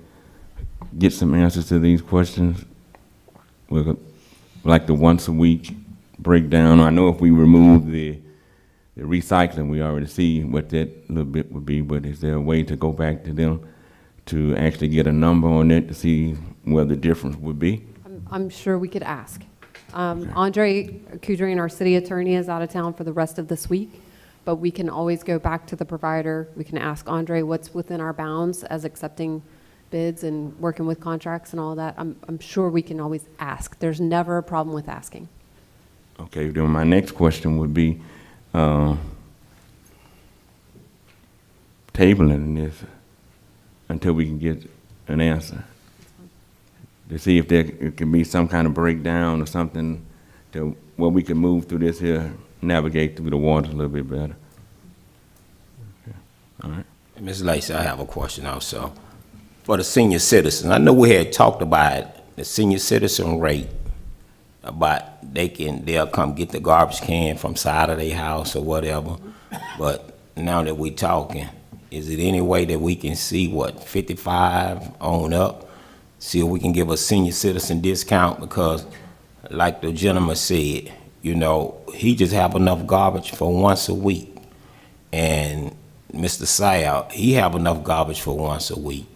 Speaker 5: get some answers to these questions with like the once a week breakdown? I know if we remove the recycling, we already see what that little bit would be, but is there a way to go back to them to actually get a number on it to see where the difference would be?
Speaker 1: I'm sure we could ask. Andre Kudrin, our city attorney, is out of town for the rest of this week, but we can always go back to the provider. We can ask Andre what's within our bounds as accepting bids and working with contracts and all that. I'm sure we can always ask. There's never a problem with asking.
Speaker 5: Okay, then my next question would be tabling this until we can get an answer to see if there can be some kind of breakdown or something to where we can move through this here, navigate through the waters a little bit better. Okay. All right.
Speaker 3: Ms. Lacey, I have a question also. For the senior citizens, I know we had talked about the senior citizen rate, about they'll come get the garbage can from side of their house or whatever. But now that we're talking, is it any way that we can see what 55 on up, see if we can give a senior citizen discount? Because like the gentleman said, you know, he just have enough garbage for once a week. And Mr. Sayal, he have enough garbage for once a week.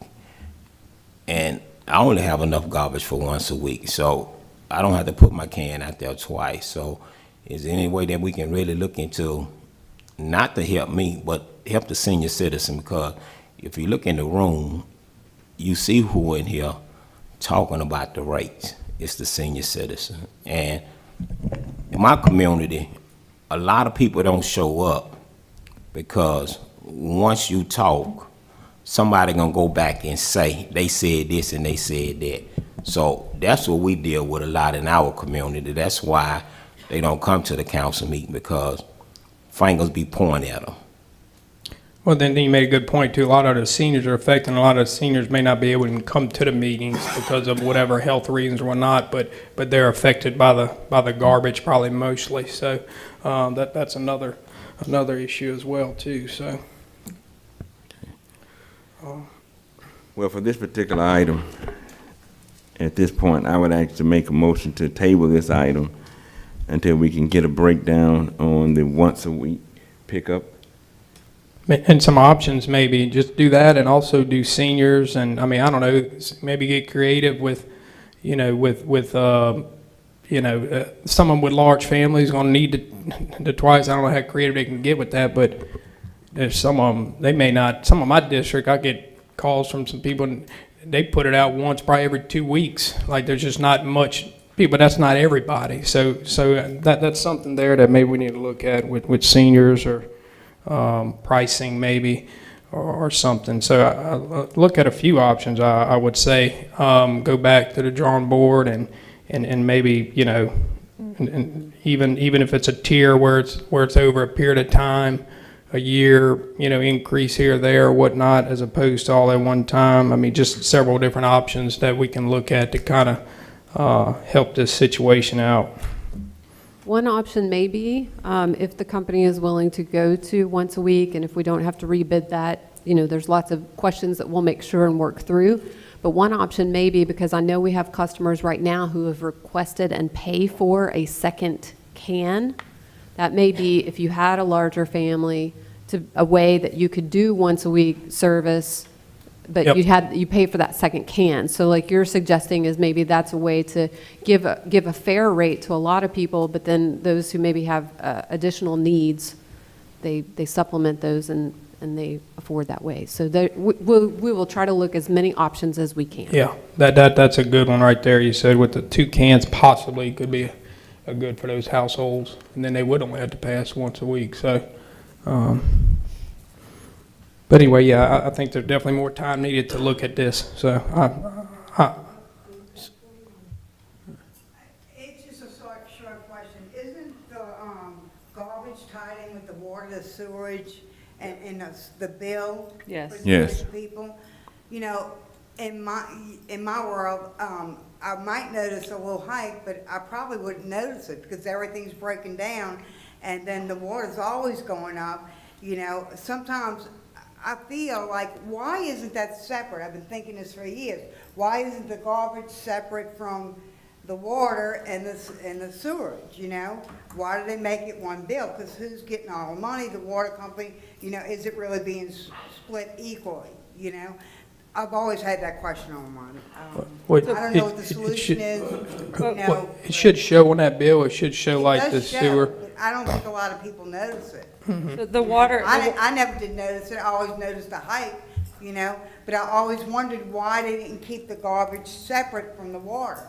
Speaker 3: And I only have enough garbage for once a week. So I don't have to put my can out there twice. So is there any way that we can really look into, not to help me, but help the senior citizen? Because if you look in the room, you see who in here talking about the rates. It's the senior citizen. And in my community, a lot of people don't show up because once you talk, somebody gonna go back and say, they said this and they said that. So that's what we deal with a lot in our community. That's why they don't come to the council meeting, because fingers be pointing at them.
Speaker 4: well, then you made a good point too. A lot of the seniors are affected, and a lot of the seniors may not be able to come to the meetings because of whatever health reasons or whatnot. But they're affected by the garbage probably mostly. So that's another issue as well too. So.
Speaker 5: Well, for this particular item, at this point, I would actually make a motion to table this item until we can get a breakdown on the once a week pickup
Speaker 4: And some options, maybe just do that, and also do seniors, and I mean, I don't know, maybe get creative with, someone with large families going to need the twice. I don't know how creative they can get with that, but there's some of them, they may not. Some of my district, I get calls from some people, and they put it out once, probably every 2 weeks. Like there's just not much people. That's not everybody. So that's something there that maybe we need to look at with seniors, or pricing maybe, or something. So I look at a few options. I would say go back to the drawing board and maybe and even if it's a tier where it's over a period of time, a year, increase here or there or whatnot, as opposed to all at one time. I mean, just several different options that we can look at to kind of help this situation out.
Speaker 1: One option may be, if the company is willing to go to once a week, and if we don't have to rebid that, there's lots of questions that we'll make sure and work through. But one option may be, because I know we have customers right now who have requested and pay for a second can. That may be, if you had a larger family, to a way that you could do once a week service, but
Speaker 4: Yep.
Speaker 1: you pay for that second can. So like you're suggesting is maybe that's a way to give a fair rate to a lot of people, but then those who maybe have additional needs, they supplement those and they afford that way. So we will try to look as many options as we can.
Speaker 4: Yeah, that's a good one right there. You said with the 2 cans possibly could be a good for those households, and then they would only have to pass once a week. So, but anyway, yeah, I think there's definitely more time needed to look at this. So,
Speaker 10: It's just a short question. Isn't the garbage tied in with the water, the sewage, and the bill?
Speaker 2: Yes.
Speaker 10: For the
Speaker 5: Yes.
Speaker 10: people? In my world, I might notice a little hike, but I probably wouldn't notice it because everything's breaking down, and then the water's always going up. Sometimes I feel like, why isn't that separate? I've been thinking this for years. Why isn't the garbage separate from the water and the sewage? Why do they make it one bill? Because who's getting all the money? The water company. Is it really being split equally? I've always had that question on my mind.
Speaker 4: What-
Speaker 10: I don't know what the
Speaker 4: it
Speaker 10: solution
Speaker 4: should-
Speaker 10: is.
Speaker 4: it should show on that bill. It should show
Speaker 10: It
Speaker 4: like
Speaker 10: does
Speaker 4: the
Speaker 10: show,
Speaker 4: sewer.
Speaker 10: but I don't think a lot of people notice it.
Speaker 2: The water,
Speaker 10: I never did notice it. I always noticed the height, but I always wondered why they didn't keep the garbage separate from the water.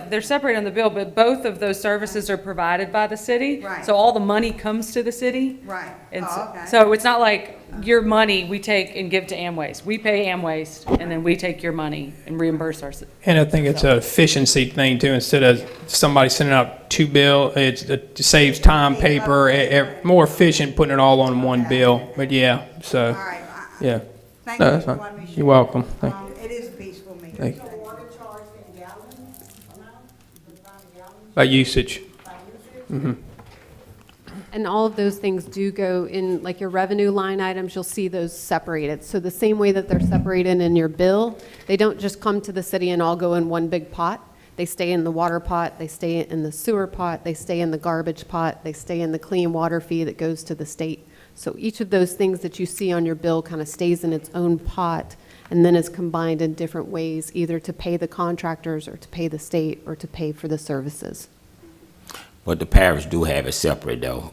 Speaker 2: they're separate on the bill, but both of those services are provided by the city.
Speaker 10: Right.
Speaker 2: So all the money comes to the city.
Speaker 10: Right.
Speaker 2: And
Speaker 10: Oh, okay.
Speaker 2: so it's not like your money we take and give to Amwaste. We pay Amwaste, and then we take your money and reimburse ourselves.
Speaker 4: And I think it's an efficiency thing too. Instead of somebody sending out 2 bills, it saves time, paper, more efficient putting it all on one bill. But yeah, so,
Speaker 10: All right.
Speaker 4: yeah.
Speaker 10: Thank
Speaker 4: No,
Speaker 10: you
Speaker 4: that's
Speaker 10: for
Speaker 4: fine.
Speaker 10: letting me share.
Speaker 4: You're welcome. Thank
Speaker 10: It is a peaceful meeting.
Speaker 4: Thank you.
Speaker 10: Thank you.
Speaker 4: By usage.
Speaker 1: And all of those things do go in, like your revenue line items, you'll see those separated. So the same way that they're separated in your bill, they don't just come to the city and all go in one big pot. They stay in the water pot, they stay in the sewer pot, they stay in the garbage pot, they stay in the clean water fee that goes to the state. So each of those things that you see on your bill kind of stays in its own pot and then is combined in different ways, either to pay the contractors or to pay the state or to pay for the services.
Speaker 3: But the parish do have it separate though.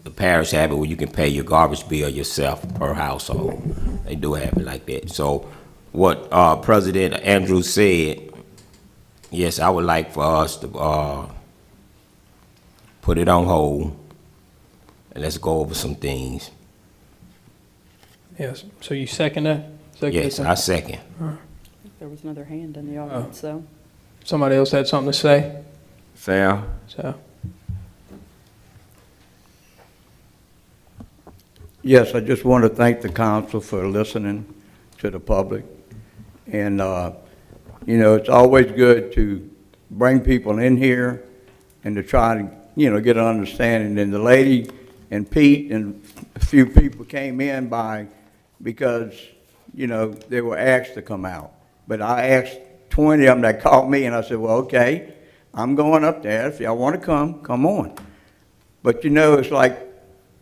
Speaker 3: The parish have it where you can pay your garbage bill yourself per household. They do have it like that. So what President Andrews said, yes, I would like for us to put it on hold and let's go over some things.
Speaker 4: Yes. So you second that?
Speaker 3: Yes, I second.
Speaker 2: There was another hand in the audience, so.
Speaker 4: Somebody else had something to say?
Speaker 5: Sal?
Speaker 4: So,
Speaker 6: Yes, I just want to thank the council for listening to the public. And, it's always good to bring people in here and to try to, get an understanding. And the lady and Pete and a few people came in because, they were asked to come out. But I asked 20 of them that called me, and I said, well, okay, I'm going up there. If y'all want to come on. But, it's like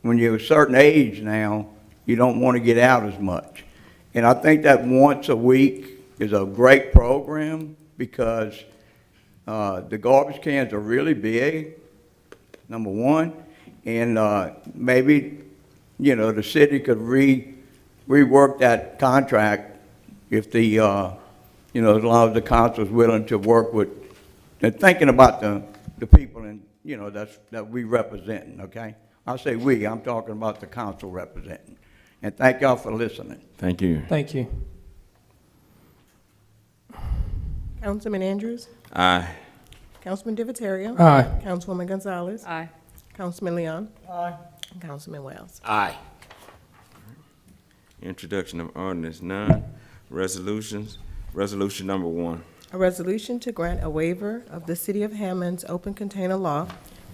Speaker 6: when you're a certain age now, you don't want to get out as much. And I think that once a week is a great program because the garbage cans are really big, number one, and maybe, you know, the city could rework that contract if the, you know, as long as the council's willing to work with, and thinking about the people and, you know, that we representing, okay? I say we, I'm talking about the council representing. And thank y'all for listening.
Speaker 5: Thank you.
Speaker 4: Thank you.
Speaker 9: Councilman Andrews?
Speaker 5: Aye.
Speaker 9: Councilman Divatario?
Speaker 4: Aye.
Speaker 9: Councilwoman Gonzalez?
Speaker 2: Aye.
Speaker 9: Councilman Leon?
Speaker 7: Aye.
Speaker 9: And Councilman Wells.
Speaker 3: Aye.
Speaker 5: Introduction of ordinance none. Resolutions. Resolution number 1.
Speaker 9: A resolution to grant a waiver of the City of Hammond's open container law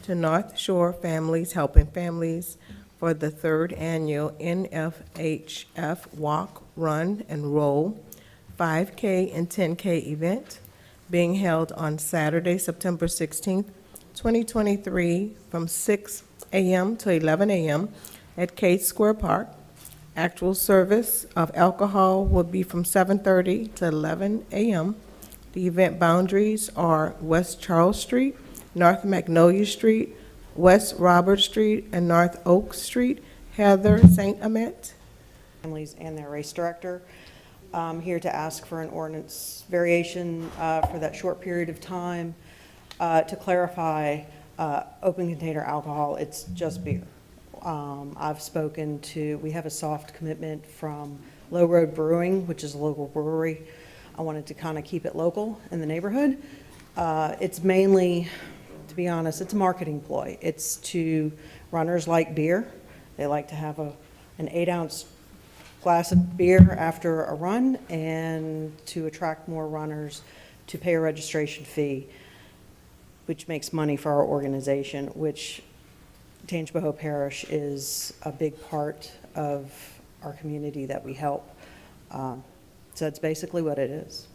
Speaker 9: to North Shore Families Helping Families for the 3rd annual NFHF Walk, Run, and Roll 5K and 10K event being held on Saturday, September 16th, 2023, from 6 a.m. to 11 a.m. at Cade Square Park. Actual service of alcohol will be from 7:30 to 11 a.m. The event boundaries are West Charles Street, North Magnolia Street, West Robert Street, and North Oak Street. Heather St. Amet.
Speaker 14: Families and their race director. I'm here to ask for an ordinance variation for that short period of time to clarify open container alcohol. It's just beer. I've spoken to, we have a soft commitment from Low Road Brewing, which is a local brewery. I wanted to kind of keep it local in the neighborhood. It's mainly, to be honest, it's a marketing ploy. It's to runners like beer. They like to have an 8-ounce glass of beer after a run, and to attract more runners to pay a registration fee, which makes money for our organization, which Tangipahoa Parish is a big part of our community that we help. So that's basically what it is.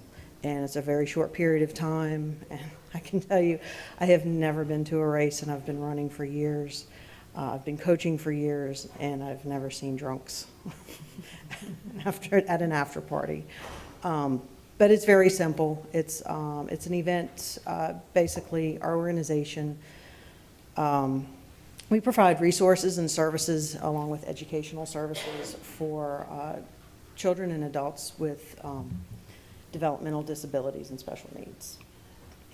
Speaker 14: And it's a very short period of time. And I can tell you, I have never been to a race, and I've been running for years. I've been coaching for years, and I've never seen drunks at an after party. But it's very simple. It's an event. Basically, our organization, we provide resources and services along with educational services for children and adults with developmental disabilities and special needs.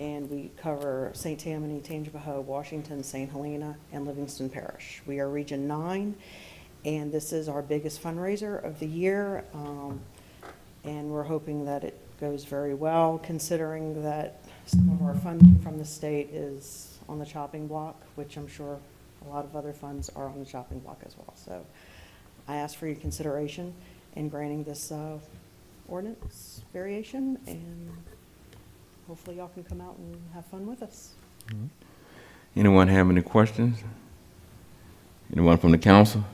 Speaker 14: And we cover St. Tammany, Tangipahoa, Washington, St. Helena, and Livingston Parish. We are Region 9, and this is our biggest fundraiser of the year. And we're hoping that it goes very well, considering that some of our funding from the state is on the chopping block, which I'm sure a lot of other funds are on the chopping block as well. So I ask for your consideration in granting this ordinance variation, and hopefully y'all can come out and have fun with us.
Speaker 5: Anyone have any questions? Anyone from the council?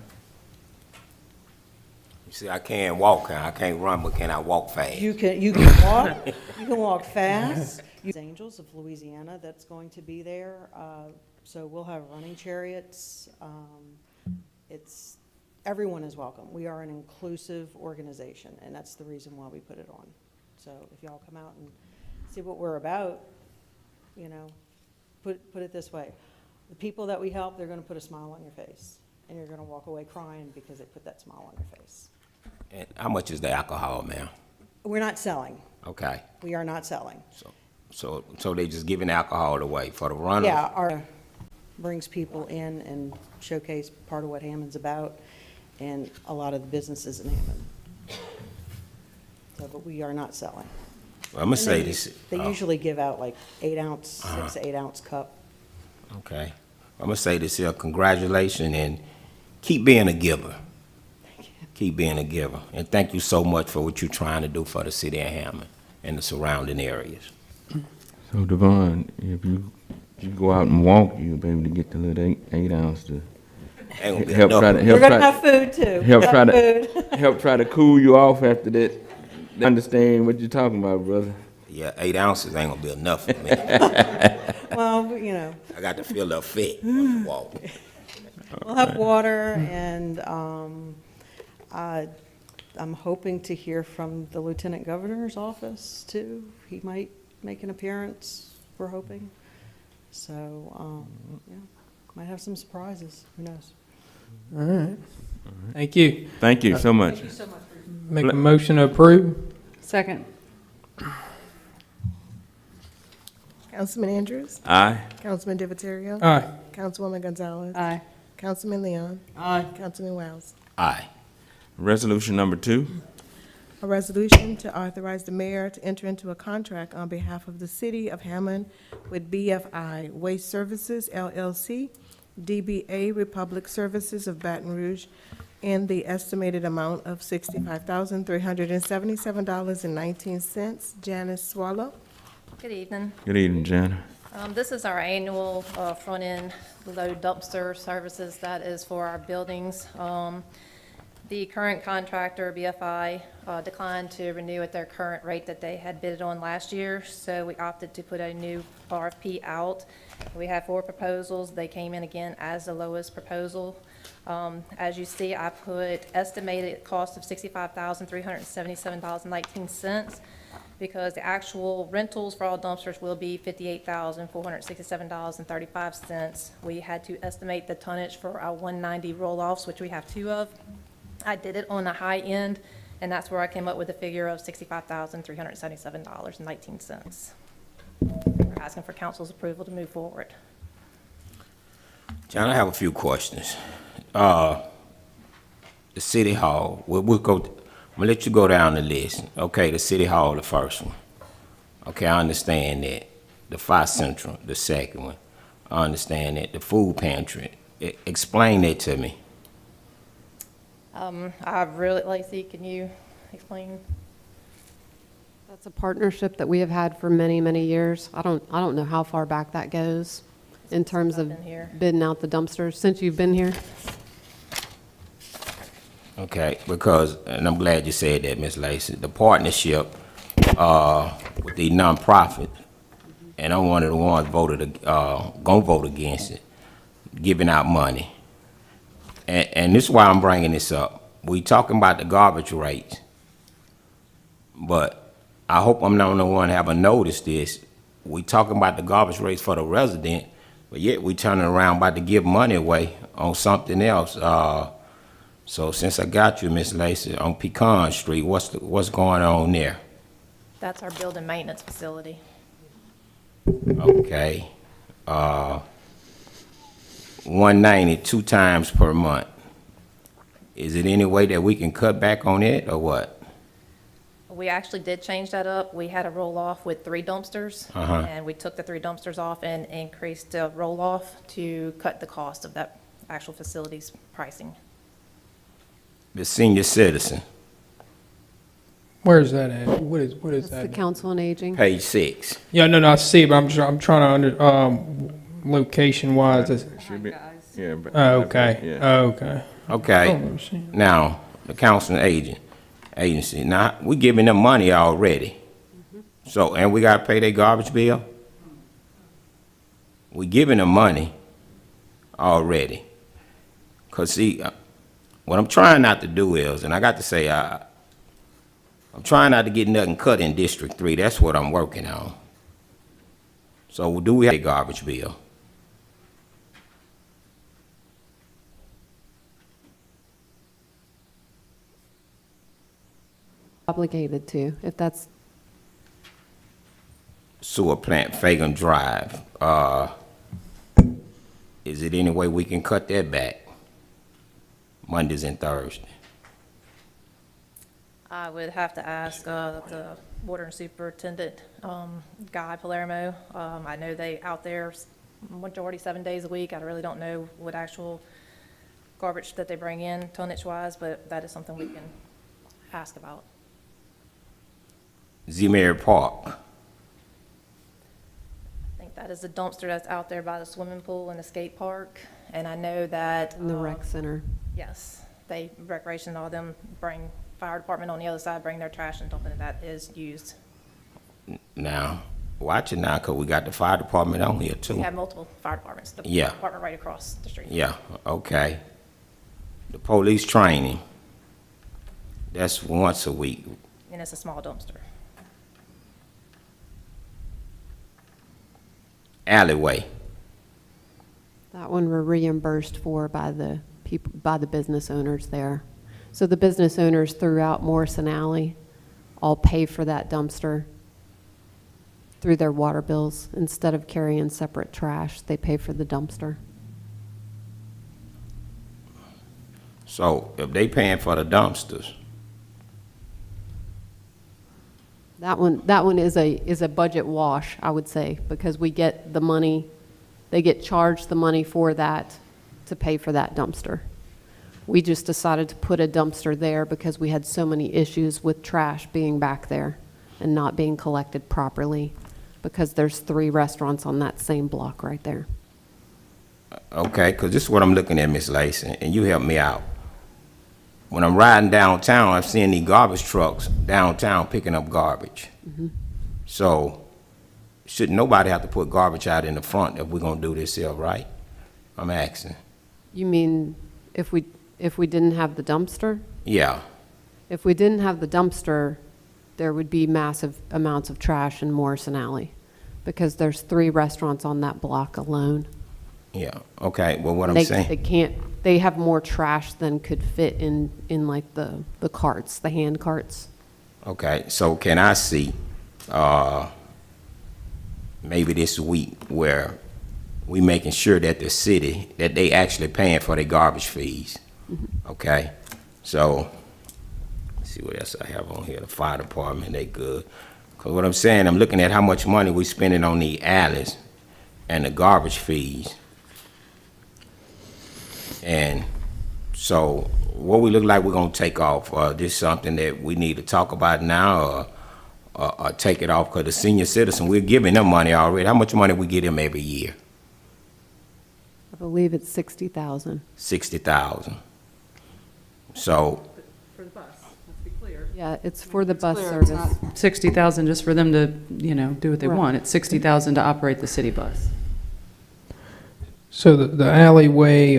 Speaker 3: You see, I can't walk. I can't run, but can I walk fast?
Speaker 14: You can walk. You can walk fast. Angels of Louisiana, that's going to be there. So we'll have running chariots. Everyone is welcome. We are an inclusive organization, and that's the reason why we put it on. So if y'all come out and see what we're about, you know, put it this way. The people that we help, they're going to put a smile on your face, and you're going to walk away crying because they put that smile on your face.
Speaker 3: And how much is the alcohol, ma'am?
Speaker 14: We're not selling.
Speaker 3: Okay.
Speaker 14: We are not selling.
Speaker 3: So they just giving alcohol away for the runners?
Speaker 14: Yeah, our brings people in and showcase part of what Hammond's about and a lot of the businesses in Hammond. So, but we are not selling.
Speaker 3: Well, I'm gonna say this.
Speaker 14: They usually give out like 8-ounce, 6 to 8-ounce cup.
Speaker 3: Okay. I'm gonna say this here, congratulations, and keep being a giver. Keep being a giver. And thank you so much for what you're trying to do for the city of Hammond and the surrounding areas.
Speaker 5: So Devon, if you go out and walk, you'll be able to get the little 8 ounce to help try to
Speaker 14: We're gonna have food too.
Speaker 5: help try to cool you off after that. Understand what you're talking about, brother.
Speaker 3: Yeah, 8 ounces ain't gonna be enough for me.
Speaker 14: Well, you know.
Speaker 3: I got to feel the effect when you walk.
Speaker 14: We'll have water, and I'm hoping to hear from the Lieutenant Governor's office, too. He might make an appearance, we're hoping. So, yeah, might have some surprises, who knows?
Speaker 4: All right. Thank you.
Speaker 5: Thank you so much.
Speaker 14: Thank you so much.
Speaker 4: Make a motion to approve.
Speaker 2: Second.
Speaker 9: Councilman Andrews?
Speaker 5: Aye.
Speaker 9: Councilman Divatario?
Speaker 4: Aye.
Speaker 9: Councilwoman Gonzalez?
Speaker 2: Aye.
Speaker 9: Councilman Leon?
Speaker 7: Aye.
Speaker 9: Councilman Wells?
Speaker 3: Aye.
Speaker 5: Resolution number 2.
Speaker 9: A resolution to authorize the mayor to enter into a contract on behalf of the city of Hammond with BFI Waste Services LLC, DBA Republic Services of Baton Rouge, in the estimated amount of $65,377.19. Janice Swallow.
Speaker 15: Good evening.
Speaker 5: Good evening, Jan.
Speaker 15: This is our annual front-end load dumpster services that is for our buildings. The current contractor, BFI, declined to renew at their current rate that they had bid on last year, so we opted to put a new RFP out. We have 4 proposals. They came in again as the lowest proposal. As you see, I put estimated cost of $65,377.19 because the actual rentals for all dumpsters will be $58,467.35. We had to estimate the tonnage for our 190 roll-offs, which we have 2 of. I did it on the high end, and that's where I came up with a figure of $65,377.19. We're asking for council's approval to move forward.
Speaker 3: John, I have a few questions. The city hall, we'll go, I'm gonna let you go down the list. Okay, the city hall, the first one. Okay, I understand that. The Fire Central, the second one. I understand that. The food pantry. Explain that to me.
Speaker 15: Lacey, can you explain?
Speaker 1: That's a partnership that we have had for many, many years. I don't know how far back that goes in terms of
Speaker 15: I've been here.
Speaker 1: bidding out the dumpsters since you've been here.
Speaker 3: Okay, because, and I'm glad you said that, Ms. Lacey, the partnership with the nonprofit, and I'm one of the ones gonna vote against it, giving out money. And this is why I'm bringing this up. We talking about the garbage rates, but I hope I'm not the one having noticed this. We talking about the garbage rates for the resident, but yet we turning around about to give money away on something else. So since I got you, Miss Lacey, on Pecan Street, what's going on there?
Speaker 15: That's our building maintenance facility.
Speaker 3: Okay. 190 2 times per month. Is it any way that we can cut back on it or what?
Speaker 15: We actually did change that up. We had a roll-off with 3 dumpsters, and we took the 3 dumpsters off and increased the roll-off to cut the cost of that actual facility's pricing.
Speaker 3: The senior citizen,
Speaker 4: Where is that at? What is
Speaker 1: That's the
Speaker 4: that?
Speaker 1: Council on Aging.
Speaker 3: page 6.
Speaker 4: Yeah, no, I see, but I'm trying to location wise.
Speaker 5: Should be, yeah. But,
Speaker 4: Oh, okay.
Speaker 5: Yeah.
Speaker 4: Oh, okay.
Speaker 3: Okay. Now, the council on agency. Now, we giving them money already. So, and we gotta pay their garbage bill? We giving them money already. Cause see, what I'm trying not to do is, and I got to say, I'm trying not to get nothing cut in District 3. That's what I'm working on. So do we have a garbage bill?
Speaker 1: Obligated to, if that's,
Speaker 3: Sewer plant, Fagan Drive. Is it any way we can cut that back? Mondays and Thursdays.
Speaker 15: I would have to ask the water and superintendent, Guy Palermo. I know they out there majority 7 days a week. I really don't know what actual garbage that they bring in tonnage-wise, but that is something we can ask about.
Speaker 3: Zemere Park.
Speaker 15: I think that is the dumpster that's out there by the swimming pool and the skate park. And I know that.
Speaker 1: in the rec center.
Speaker 15: Yes, they, recreation, all them bring, fire department on the other side, bring their trash and dump it, and that is used.
Speaker 3: Now, Watch it now, 'cause we got the fire department on here too.
Speaker 15: We have multiple fire departments. The
Speaker 3: Yeah.
Speaker 15: department right across the street.
Speaker 3: Yeah, okay. The police training, that's once a week.
Speaker 15: And it's a small dumpster.
Speaker 3: Alleyway,
Speaker 1: That one we're reimbursed for by the people, by the business owners there. So the business owners throughout Morrison Alley all pay for that dumpster through their water bills. Instead of carrying separate trash, they pay for the dumpster.
Speaker 3: so if they paying for the dumpsters,
Speaker 1: That one is a budget wash, I would say, because we get the money, they get charged the money for that to pay for that dumpster. We just decided to put a dumpster there because we had so many issues with trash being back there and not being collected properly, because there's 3 restaurants on that same block right there.
Speaker 3: okay, 'cause this is what I'm looking at, Miss Lacy, and you help me out. When I'm riding downtown, I'm seeing these garbage trucks downtown picking up garbage. So, should nobody have to put garbage out in the front if we're gonna do this here, right? I'm asking.
Speaker 1: You mean if we didn't have the dumpster?
Speaker 3: Yeah,
Speaker 1: If we didn't have the dumpster, there would be massive amounts of trash in Morrison Alley, because there's 3 restaurants on that block alone.
Speaker 3: yeah, okay, well, what I'm
Speaker 1: They
Speaker 3: saying,
Speaker 1: can't, they have more trash than could fit in like the carts, the hand carts.
Speaker 3: okay, so can I see, maybe this week where we making sure that the city, that they actually paying for their garbage fees? Okay, so, let's see what else I have on here. The fire department, they good. Because what I'm saying, I'm looking at how much money we spending on the alleys and the garbage fees. And so, what we look like we're gonna take off, this something that we need to talk about now, or take it off? Because the senior citizen, we're giving them money already. How much money we give them every year?
Speaker 1: I believe it's 60,000.
Speaker 3: 60,000. So,
Speaker 2: For the bus, let's be clear.
Speaker 1: Yeah, it's for the bus
Speaker 2: Clear, it's
Speaker 1: service.
Speaker 2: not 60,000 just for them to, do what they
Speaker 1: Right.
Speaker 2: want. It's 60,000 to operate the city bus.
Speaker 4: So the alleyway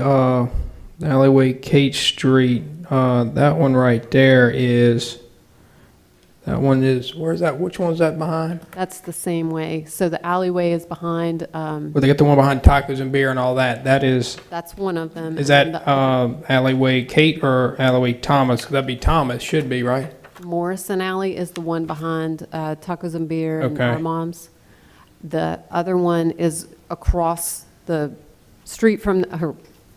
Speaker 4: Kate Street, that one right there is, where's that, which one's that behind?
Speaker 1: That's the same way. So the alleyway is behind,
Speaker 4: Where they got the one behind tacos and beer and all that, that is,
Speaker 1: that's one of them.
Speaker 4: is
Speaker 1: and
Speaker 4: that,
Speaker 1: the
Speaker 4: alleyway Kate or alleyway Thomas? That'd be Thomas, should be, right?
Speaker 1: Morrison Alley is the one behind Tacos and Beer and
Speaker 4: Okay.
Speaker 1: Our Moms. The other one is across the street from,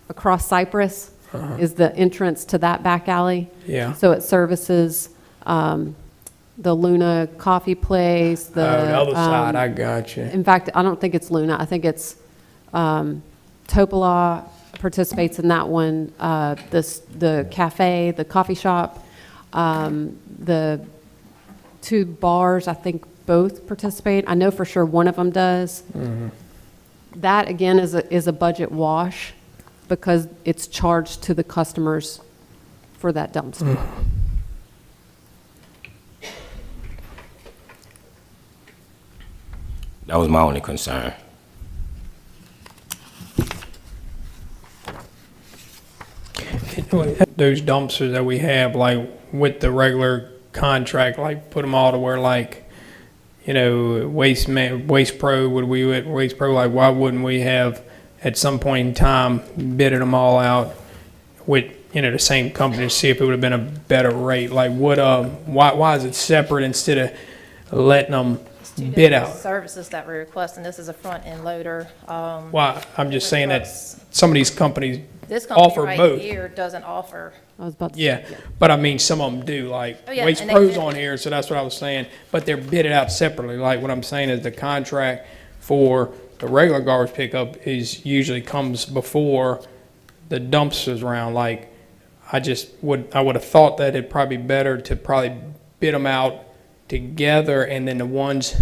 Speaker 1: across Cypress is the entrance to that back alley.
Speaker 4: Yeah.
Speaker 1: So it services the Luna Coffee Place,
Speaker 4: Oh, the other side, I
Speaker 1: um,
Speaker 4: got you.
Speaker 1: in fact, I don't think it's Luna. I think it's Topala participates in that one. The cafe, the coffee shop, the 2 bars, I think both participate. I know for sure one of them does. That, again, is a budget wash because it's charged to the customers for that dumpster.
Speaker 3: that was my only concern.
Speaker 4: Those dumpsters that we have, like with the regular contract, like put them all to where, like, Waste Pro, like, why wouldn't we have at some point in time bidded them all out with, the same company to see if it would have been a better rate? Like, why is it separate instead of letting them bid out?
Speaker 15: Services that we're requesting, this is a front-end loader.
Speaker 4: Why, I'm just saying that
Speaker 15: trucks.
Speaker 4: some of these companies
Speaker 15: This company
Speaker 4: offer
Speaker 15: right
Speaker 4: both.
Speaker 15: here doesn't offer.
Speaker 1: I was about to say,
Speaker 4: Yeah, but I mean, some of them do, like,
Speaker 15: Oh, yeah,
Speaker 4: Waste
Speaker 15: and they
Speaker 4: Pro's
Speaker 15: bid-
Speaker 4: on here, so that's what I was saying, but they're bidded out separately. Like, what I'm saying is the contract for the regular garbage pickup usually comes before the dumpsters round. Like, I would have thought that it'd probably be better to probably bid them out together, and then the ones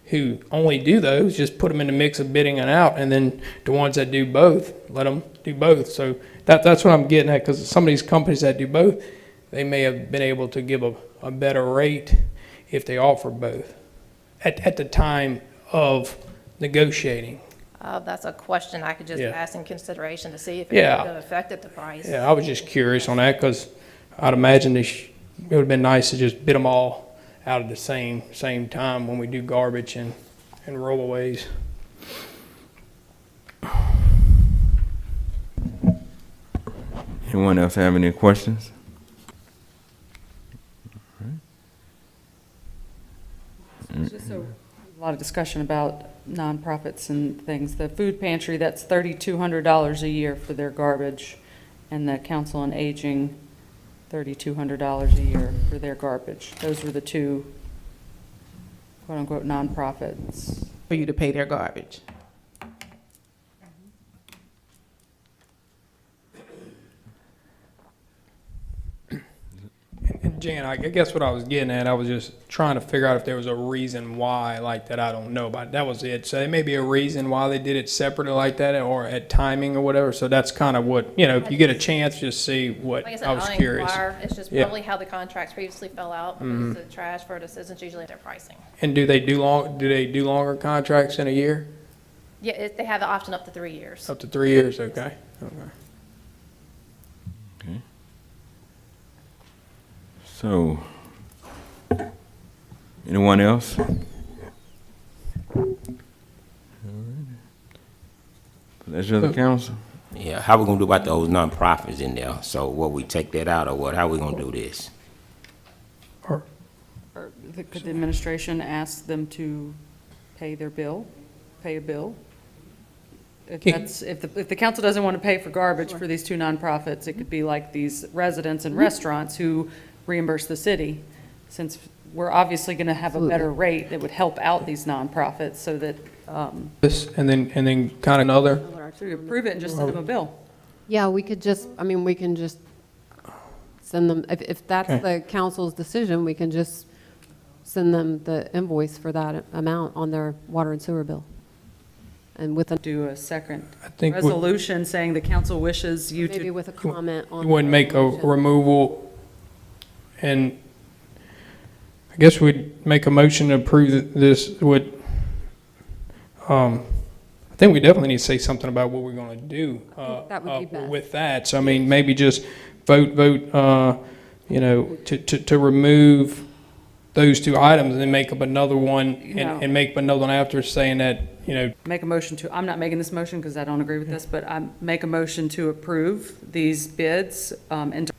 Speaker 4: who only do those, just put them in the mix of bidding it out, and then the ones that do both, let them do both. So that's what I'm getting at, because some of these companies that do both, they may have been able to give a better rate if they offer both at the time of negotiating?
Speaker 15: That's a question I could just
Speaker 4: Yeah.
Speaker 15: ask in consideration to see if it
Speaker 4: Yeah.
Speaker 15: would have affected the price.
Speaker 4: Yeah, I was just curious on that because I'd imagine it would have been nice to just bid them all out at the same time when we do garbage and rollaways.
Speaker 5: Anyone else have any questions?
Speaker 2: There's just a lot of discussion about nonprofits and things. The food pantry, that's $3,200 a year for their garbage, and the Council on Aging, $3,200 a year for their garbage. Those were the two quote-unquote nonprofits.
Speaker 8: For you to pay their garbage.
Speaker 4: And Jan, I guess what I was getting at, I was just trying to figure out if there was a reason why like that I don't know about. That was it. So there may be a reason why they did it separately like that or at timing or whatever. So that's kind of what, if you get a chance, just see what,
Speaker 15: Like I said,
Speaker 4: I was
Speaker 15: I'll
Speaker 4: curious.
Speaker 15: inquire. It's just
Speaker 4: Yeah.
Speaker 15: probably how the contracts previously fell out. Because the trash for the citizens usually their pricing.
Speaker 4: And do they do longer contracts in a year?
Speaker 15: Yeah, they have the option up to 3 years.
Speaker 4: Up to 3 years, okay.
Speaker 5: Okay. So, anyone else? Pleasure of the council.
Speaker 3: Yeah, how we gonna do about those nonprofits in there? So what, we take that out or what? How we gonna do this?
Speaker 2: Or could the administration ask them to pay their bill, pay a bill? If the council doesn't want to pay for garbage for these two nonprofits, it could be like these residents and restaurants who reimburse the city. Since we're obviously going to have a better rate, that would help out these nonprofits so that,
Speaker 4: This, and then kind of another.
Speaker 2: so you approve it and just send them a bill.
Speaker 1: Yeah, we can just send them, if that's
Speaker 4: Okay.
Speaker 1: the council's decision, we can just send them the invoice for that amount on their water and sewer bill. And with a,
Speaker 2: Do a second
Speaker 4: I think we-
Speaker 2: resolution saying the council wishes you
Speaker 1: maybe
Speaker 2: to,
Speaker 1: with a comment on.
Speaker 4: You wouldn't
Speaker 1: the
Speaker 4: make a
Speaker 1: resolution.
Speaker 4: removal, and I guess we'd make a motion to approve this with, I think we definitely need to say something about what we're gonna do.
Speaker 1: That would be best.
Speaker 4: With that, so I mean, maybe just vote, to remove those two items and then make up another one
Speaker 2: No.
Speaker 4: and make up another one after saying that,
Speaker 2: make a motion to, I'm not making this motion because I don't agree with this, but I make a motion to approve these bids, and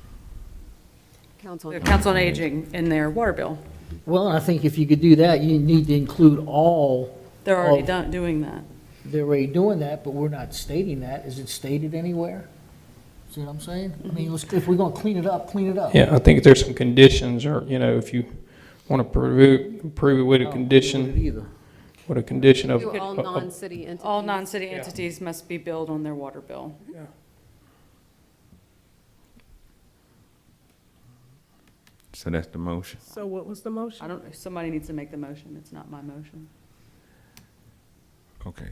Speaker 1: Council.
Speaker 2: the Council on Aging in their water bill.
Speaker 7: Well, I think if you could do that, you need to include all.
Speaker 2: They're already
Speaker 7: of-
Speaker 2: doing that.
Speaker 7: They're already doing that, but we're not stating that. Is it stated anywhere? See what I'm saying? I mean, if we're gonna clean it up, clean it up.
Speaker 4: yeah, I think there's some conditions or, if you want to approve it with a
Speaker 7: I don't
Speaker 4: condition.
Speaker 7: agree with it either.
Speaker 4: With a condition of.
Speaker 1: Do all non-city entities.
Speaker 2: All non-city
Speaker 4: Yeah.
Speaker 2: entities must be billed on their water bill.
Speaker 5: So that's the motion.
Speaker 9: So what was the motion?
Speaker 2: I don't, somebody needs to make the motion. It's not my motion.
Speaker 5: Okay.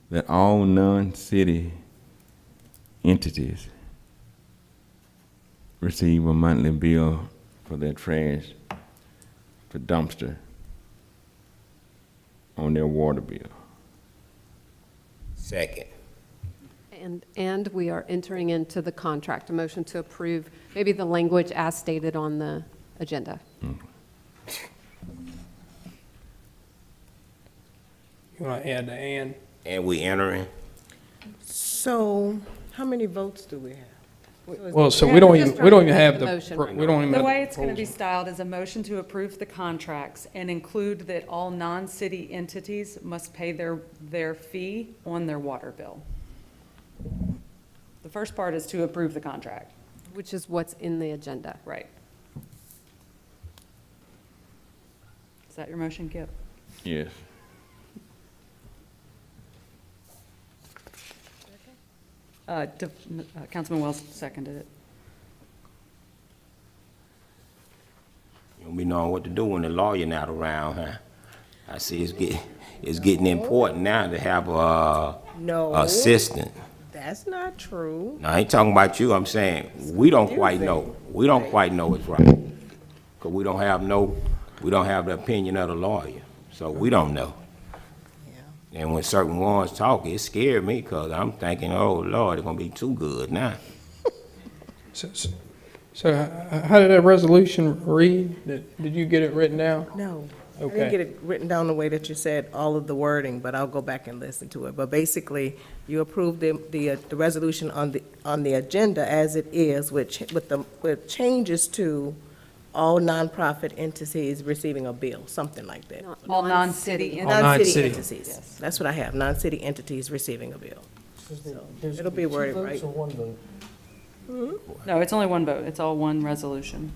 Speaker 5: That all non-city entities receive a monthly bill for their trash, for dumpster, on their water bill.
Speaker 3: Second.
Speaker 1: And we are entering into the contract, a motion to approve, maybe the language as stated on the agenda.
Speaker 4: You want to add the and?
Speaker 3: And we entering?
Speaker 9: So how many votes do we have?
Speaker 4: Well, so
Speaker 1: Yeah,
Speaker 4: we don't
Speaker 1: we're
Speaker 4: even,
Speaker 1: just
Speaker 4: we don't
Speaker 1: trying to
Speaker 4: even
Speaker 1: make
Speaker 4: have
Speaker 1: the
Speaker 4: the,
Speaker 1: motion
Speaker 4: pro-
Speaker 1: right
Speaker 4: we don't even
Speaker 2: The
Speaker 4: have
Speaker 2: way
Speaker 4: the
Speaker 2: it's going to be
Speaker 4: proposal.
Speaker 2: styled is a motion to approve the contracts and include that all non-city entities must pay their fee on their water bill. The first part is to approve the contract.
Speaker 1: Which is what's in the agenda.
Speaker 2: Right. Is that your motion, Kip?
Speaker 5: Yes.
Speaker 2: Councilman Wells seconded it.
Speaker 3: You don't be knowing what to do when the lawyer not around, huh? I see it's getting important now to have a
Speaker 9: No.
Speaker 3: assistant.
Speaker 9: That's not true.
Speaker 3: Now, I ain't talking about you, I'm saying, we don't quite know. We don't quite know what's right. Because we don't have the opinion of the lawyer. So we don't know. And when certain ones talk, it scared me because I'm thinking, oh, Lord, it's going to be too good now.
Speaker 4: So how did that resolution read? Did you get it written down?
Speaker 9: No. I
Speaker 4: Okay.
Speaker 9: didn't get it written down the way that you said, all of the wording, but I'll go back and listen to it. But basically, you approved the resolution on the agenda as it is, with changes to all nonprofit entities receiving a bill, something like that.
Speaker 2: All non-city
Speaker 4: All non-city.
Speaker 9: Entities. That's what I have, non-city entities receiving a bill. It'll be worded right.
Speaker 7: Two votes or one vote?
Speaker 2: No, it's only one vote. It's all one resolution.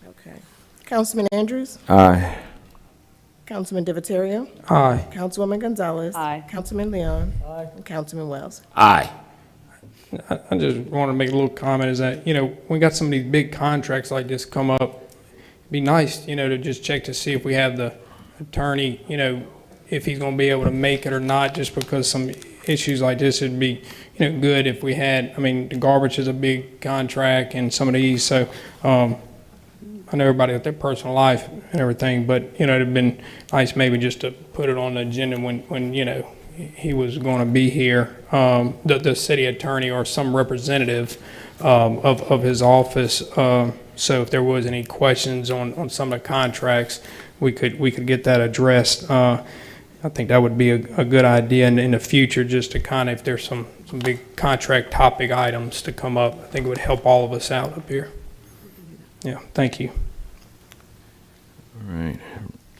Speaker 9: Okay. Councilman Andrews?
Speaker 5: Aye.
Speaker 9: Councilman Divatario?
Speaker 4: Aye.
Speaker 9: Councilwoman Gonzalez?
Speaker 2: Aye.
Speaker 9: Councilman Leon?
Speaker 7: Aye.
Speaker 9: And Councilman Wells?
Speaker 3: Aye.
Speaker 4: I just want to make a little comment is that, we got some of these big contracts like this come up. It'd be nice, to just check to see if we have the attorney, if he's going to be able to make it or not, just because some issues like this, it'd be, good if we had, the garbage is a big contract and some of these, so, I know everybody got their personal life and everything, but, it'd been nice maybe just to put it on the agenda when he was going to be here, the city attorney or some representative of his office. So if there was any questions on some of the contracts, we could get that addressed. I think that would be a good idea in the future, just to kind of, if there's some big contract topic items to come up, I think it would help all of us out up here. Yeah, thank you.
Speaker 5: All right.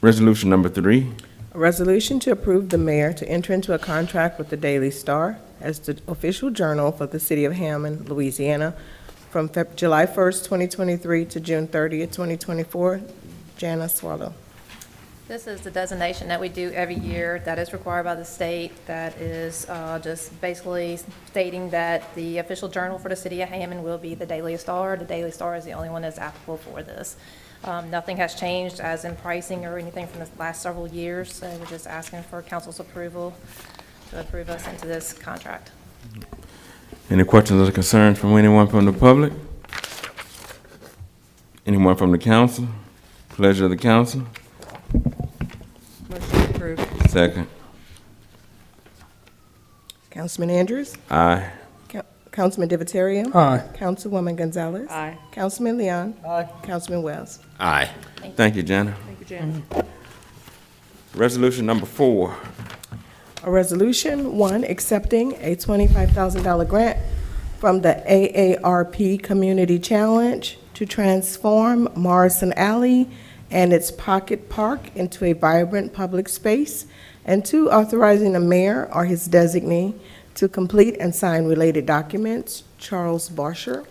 Speaker 5: Resolution number 3.
Speaker 9: A resolution to approve the mayor to enter into a contract with the Daily Star as the official journal for the city of Hammond, Louisiana, from July 1st, 2023 to June 30th, 2024. Jana Swallow.
Speaker 15: This is the designation that we do every year that is required by the state, that is just basically stating that the official journal for the city of Hammond will be the Daily Star. The Daily Star is the only one that's applicable for this. Nothing has changed as in pricing or anything from the last several years, so we're just asking for council's approval to approve us into this contract.
Speaker 5: Any questions or concerns from anyone from the public? Anyone from the council? Pleasure of the council.
Speaker 2: Motion approved.
Speaker 5: Second.
Speaker 9: Councilman Andrews?
Speaker 5: Aye.
Speaker 9: Councilman Divatario?
Speaker 4: Aye.
Speaker 9: Councilwoman Gonzalez?
Speaker 2: Aye.
Speaker 9: Councilman Leon?
Speaker 7: Aye.
Speaker 9: Councilman Wells?
Speaker 3: Aye.
Speaker 5: Thank you, Jana.
Speaker 2: Thank you, Jan.
Speaker 5: Resolution number 4.
Speaker 9: A resolution, 1, accepting a $25,000 grant from the AARP Community Challenge to transform Morrison Alley and its Pocket Park into a vibrant public space, and 2, authorizing the mayor or his designee to complete and sign related documents. Charles Barsher.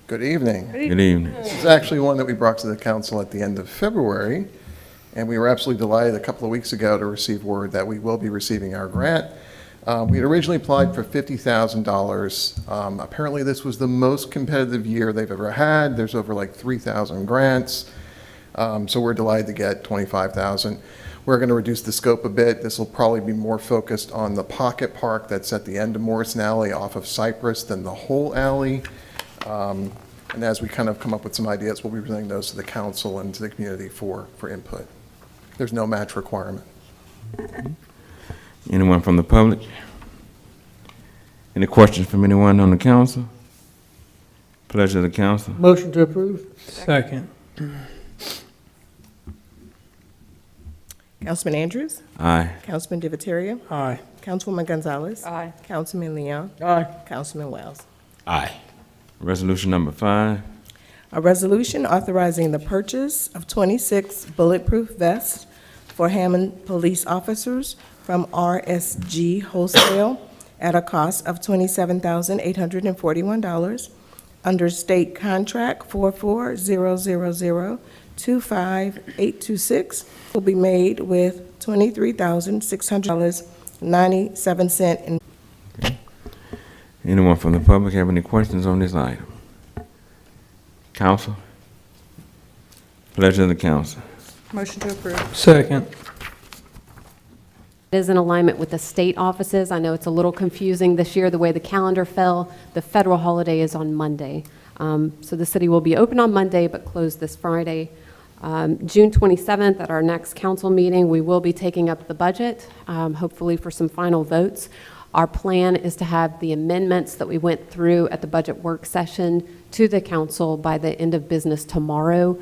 Speaker 16: Good evening.
Speaker 5: Good evening.
Speaker 16: This is actually one that we brought to the council at the end of February, and we were absolutely delighted a couple of weeks ago to receive word that we will be receiving our grant. We had originally applied for $50,000. Apparently this was the most competitive year they've ever had. There's over like 3,000 grants. So we're delighted to get $25,000. We're going to reduce the scope a bit. This will probably be more focused on the Pocket Park that's at the end of Morrison Alley off of Cypress than the whole alley. And as we kind of come up with some ideas, we'll be presenting those to the council and to the community for input. There's no match requirement.
Speaker 5: Anyone from the public? Any questions from anyone on the council? Pleasure of the council.
Speaker 7: Motion to approve?
Speaker 4: Second.
Speaker 9: Councilman Andrews?
Speaker 5: Aye.
Speaker 9: Councilman Divatario?
Speaker 4: Aye.
Speaker 9: Councilwoman Gonzalez?
Speaker 2: Aye.
Speaker 9: Councilman Leon?
Speaker 7: Aye.
Speaker 9: Councilman Wells?
Speaker 3: Aye.
Speaker 5: Resolution number 5.
Speaker 9: A resolution authorizing the purchase of 26 bulletproof vests for Hammond police officers from RSG Wholesale at a cost of $27,841 under state contract 4400025 will be made with $23,600.97 in.
Speaker 5: Anyone from the public have any questions on this item? Council? Pleasure of the council.
Speaker 2: Motion to approve.
Speaker 4: Second.
Speaker 1: It is in alignment with the state offices. I know it's a little confusing this year, the way the calendar fell. The federal holiday is on Monday. So the city will be open on Monday, but closed this Friday. June 27th, at our next council meeting, we will be taking up the budget, hopefully for some final votes. Our plan is to have the amendments that we went through at the budget work session to the council by the end of business tomorrow,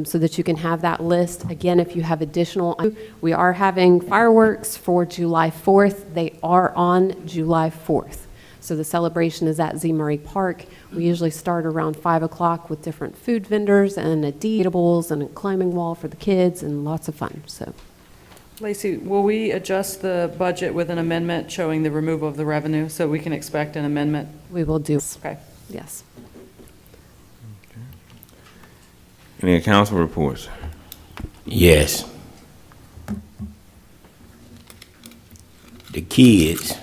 Speaker 1: so that you can have that list. Again, if you have additional, we are having fireworks for July 4th. They are on July 4th. So the celebration is at Z. Murray Park. We usually start around 5 o'clock with different food vendors and eatables and a climbing wall for the kids and lots of fun, so.
Speaker 2: Lacey, will we adjust the budget with an amendment showing the removal of the revenue, so we can expect an amendment?
Speaker 1: We will do.
Speaker 2: Okay.
Speaker 1: Yes.
Speaker 5: Any council reports?
Speaker 3: Yes. The kids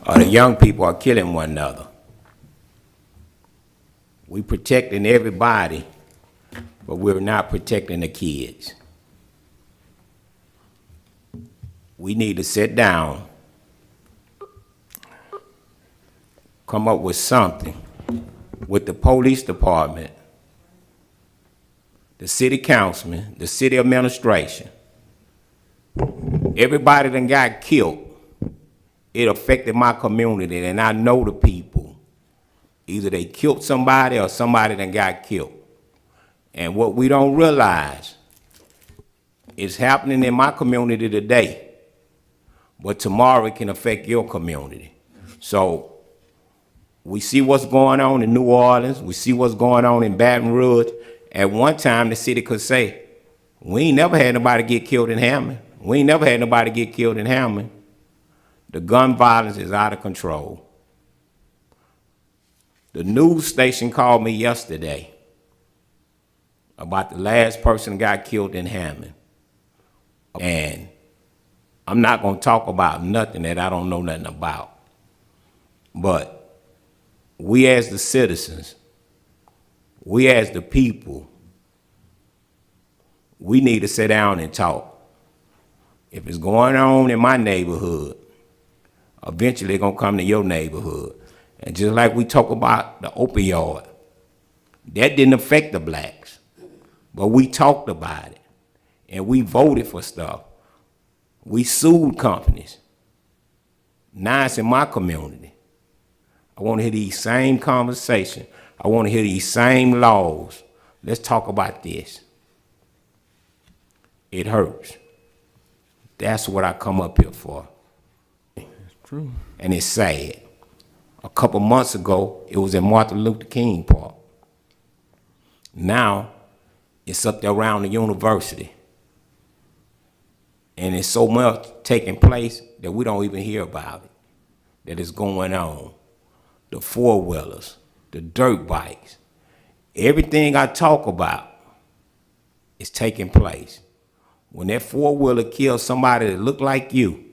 Speaker 3: or the young people are killing one another. We protecting everybody, but we're not protecting the kids. We need to sit down, come up with something with the police department, the city councilman, the city administration. Everybody that got killed, it affected my community, and I know the people. Either they killed somebody or somebody that got killed. And what we don't realize is happening in my community today, but tomorrow it can affect your community. So we see what's going on in New Orleans. We see what's going on in Baton Rouge. At one time, the city could say, we ain't never had nobody get killed in Hammond. We ain't never had nobody get killed in Hammond. The gun violence is out of control. The news station called me yesterday about the last person that got killed in Hammond. And I'm not going to talk about nothing that I don't know nothing about. But we as the citizens, we as the people, we need to sit down and talk. If it's going on in my neighborhood, eventually it's going to come to your neighborhood. And just like we talk about the opioid, that didn't affect the blacks, but we talked about it, and we voted for stuff. We sued companies. Now it's in my community. I want to hear these same conversations. I want to hear these same laws. Let's talk about this. It hurts. That's what I come up here for.
Speaker 5: It's true.
Speaker 3: And it's sad. A couple months ago, it was in Martin Luther King Park. Now, it's up there around the university. And it's so much taking place that we don't even hear about it, that is going on. The four-wheelers, the dirt bikes, everything I talk about is taking place. When that four-wheeler kills somebody that look like you,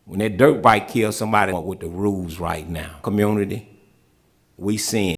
Speaker 3: when that dirt bike kills somebody with the rules right now, community, we seeing